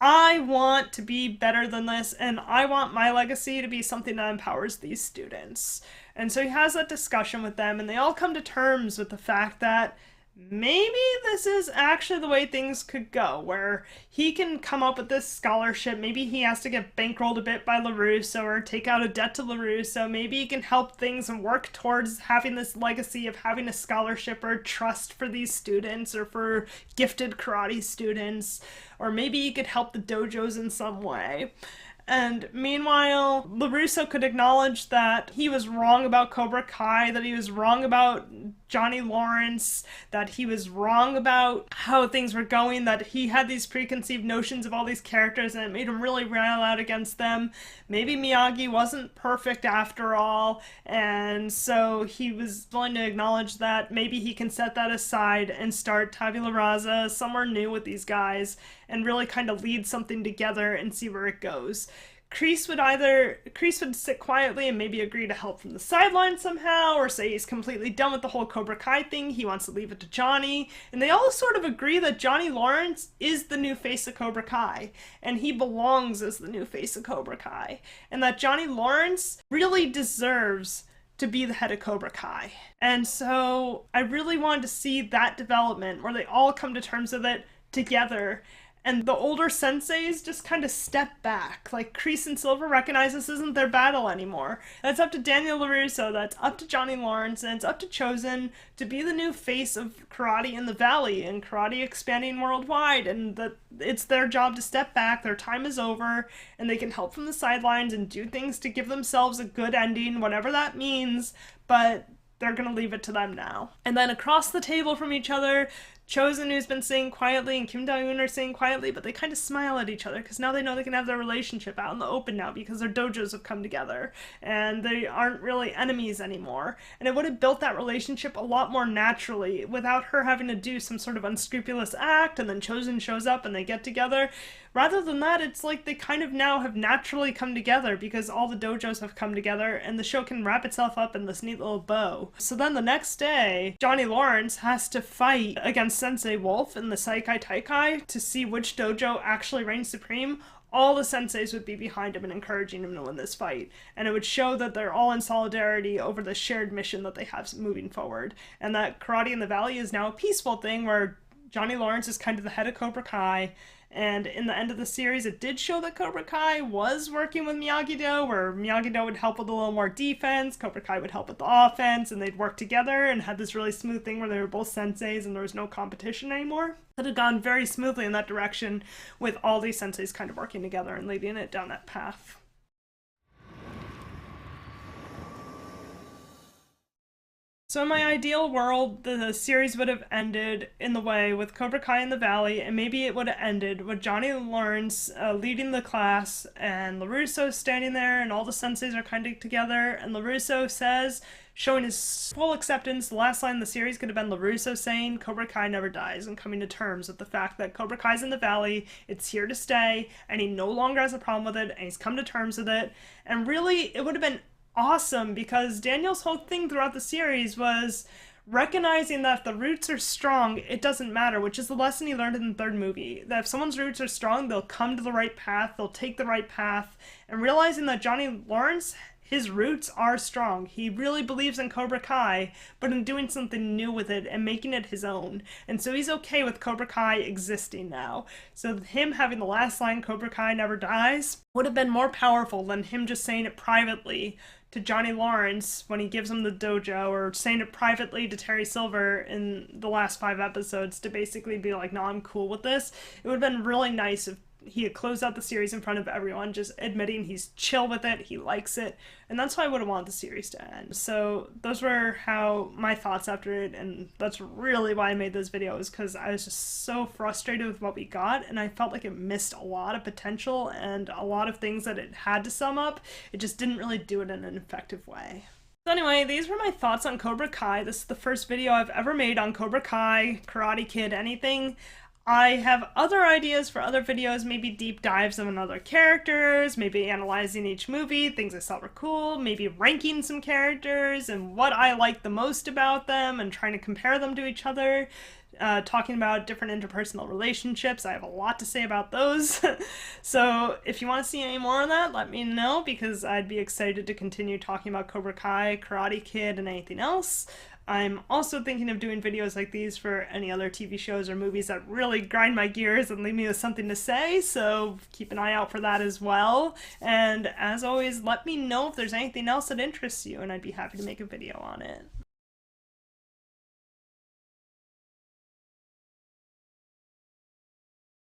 I want to be better than this, and I want my legacy to be something that empowers these students. And so he has that discussion with them, and they all come to terms with the fact that maybe this is actually the way things could go, where he can come up with this scholarship. Maybe he has to get bankrolled a bit by LaRusso or take out a debt to LaRusso. Maybe he can help things and work towards having this legacy of having a scholarship or trust for these students or for gifted karate students. Or maybe he could help the dojos in some way. And meanwhile, LaRusso could acknowledge that he was wrong about Cobra Kai, that he was wrong about Johnny Lawrence, that he was wrong about how things were going, that he had these preconceived notions of all these characters and it made him really rail out against them. Maybe Miyagi wasn't perfect after all, and so he was willing to acknowledge that. Maybe he can set that aside and start Tabula Rasa somewhere new with these guys and really kind of lead something together and see where it goes. Kreese would sit quietly and maybe agree to help from the sidelines somehow, or say he's completely done with the whole Cobra Kai thing, he wants to leave it to Johnny, and they all sort of agree that Johnny Lawrence is the new face of Cobra Kai, and he belongs as the new face of Cobra Kai, and that Johnny Lawrence really deserves to be the head of Cobra Kai. And so I really wanted to see that development where they all come to terms with it together. And the older senseis just kind of step back. Like, Kreese and Silver recognize this isn't their battle anymore. That's up to Daniel LaRusso, that's up to Johnny Lawrence, and it's up to Chosen to be the new face of karate in the Valley and karate expanding worldwide. And that it's their job to step back, their time is over, and they can help from the sidelines and do things to give themselves a good ending, whatever that means, but they're gonna leave it to them now. And then across the table from each other, Chosen, who's been saying quietly, and Kim Da-eun are saying quietly, but they kind of smile at each other because now they know they can have their relationship out in the open now because their dojos have come together and they aren't really enemies anymore. And it would have built that relationship a lot more naturally without her having to do some sort of unscrupulous act and then Chosen shows up and they get together. Rather than that, it's like they kind of now have naturally come together because all the dojos have come together and the show can wrap itself up in this neat little bow. So then the next day, Johnny Lawrence has to fight against Sensei Wolf in the Saikai Taikai to see which dojo actually reigns supreme. All the senseis would be behind him and encouraging him to win this fight. And it would show that they're all in solidarity over the shared mission that they have moving forward. And that karate in the Valley is now a peaceful thing where Johnny Lawrence is kind of the head of Cobra Kai. And in the end of the series, it did show that Cobra Kai was working with Miyagi-Do, where Miyagi-Do would help with a little more defense, Cobra Kai would help with the offense, and they'd work together and had this really smooth thing where they were both senseis and there was no competition anymore. That had gone very smoothly in that direction with all these senseis kind of working together and leading it down that path. So in my ideal world, the series would have ended in the way with Cobra Kai in the Valley, and maybe it would have ended with Johnny Lawrence leading the class, and LaRusso standing there, and all the senseis are kind of together, and LaRusso says, showing his full acceptance, the last line of the series could have been LaRusso saying, Cobra Kai never dies, and coming to terms with the fact that Cobra Kai's in the Valley, it's here to stay, and he no longer has a problem with it, and he's come to terms with it, and really, it would have been awesome because Daniel's whole thing throughout the series was recognizing that if the roots are strong, it doesn't matter, which is the lesson he learned in the third movie. That if someone's roots are strong, they'll come to the right path, they'll take the right path, and realizing that Johnny Lawrence, his roots are strong. He really believes in Cobra Kai, but in doing something new with it and making it his own. And so he's okay with Cobra Kai existing now. So him having the last line, Cobra Kai never dies, would have been more powerful than him just saying it privately to Johnny Lawrence when he gives him the dojo, or saying it privately to Terry Silver in the last 5 episodes to basically be like, no, I'm cool with this. It would have been really nice if he had closed out the series in front of everyone, just admitting he's chill with it, he likes it, and that's how I would have wanted the series to end. So those were how my thoughts after it, and that's really why I made those videos, because I was just so frustrated with what we got, and I felt like it missed a lot of potential and a lot of things that it had to sum up. It just didn't really do it in an effective way. So anyway, these were my thoughts on Cobra Kai. This is the first video I've ever made on Cobra Kai, Karate Kid, anything. I have other ideas for other videos, maybe deep dives on other characters, maybe analyzing each movie, things I thought were cool, maybe ranking some characters and what I like the most about them and trying to compare them to each other, talking about different interpersonal relationships. I have a lot to say about those. So if you want to see any more of that, let me know, because I'd be excited to continue talking about Cobra Kai, Karate Kid, and anything else. I'm also thinking of doing videos like these for any other TV shows or movies that really grind my gears and leave me with something to say, so keep an eye out for that as well. And as always, let me know if there's anything else that interests you, and I'd be happy to make a video on it.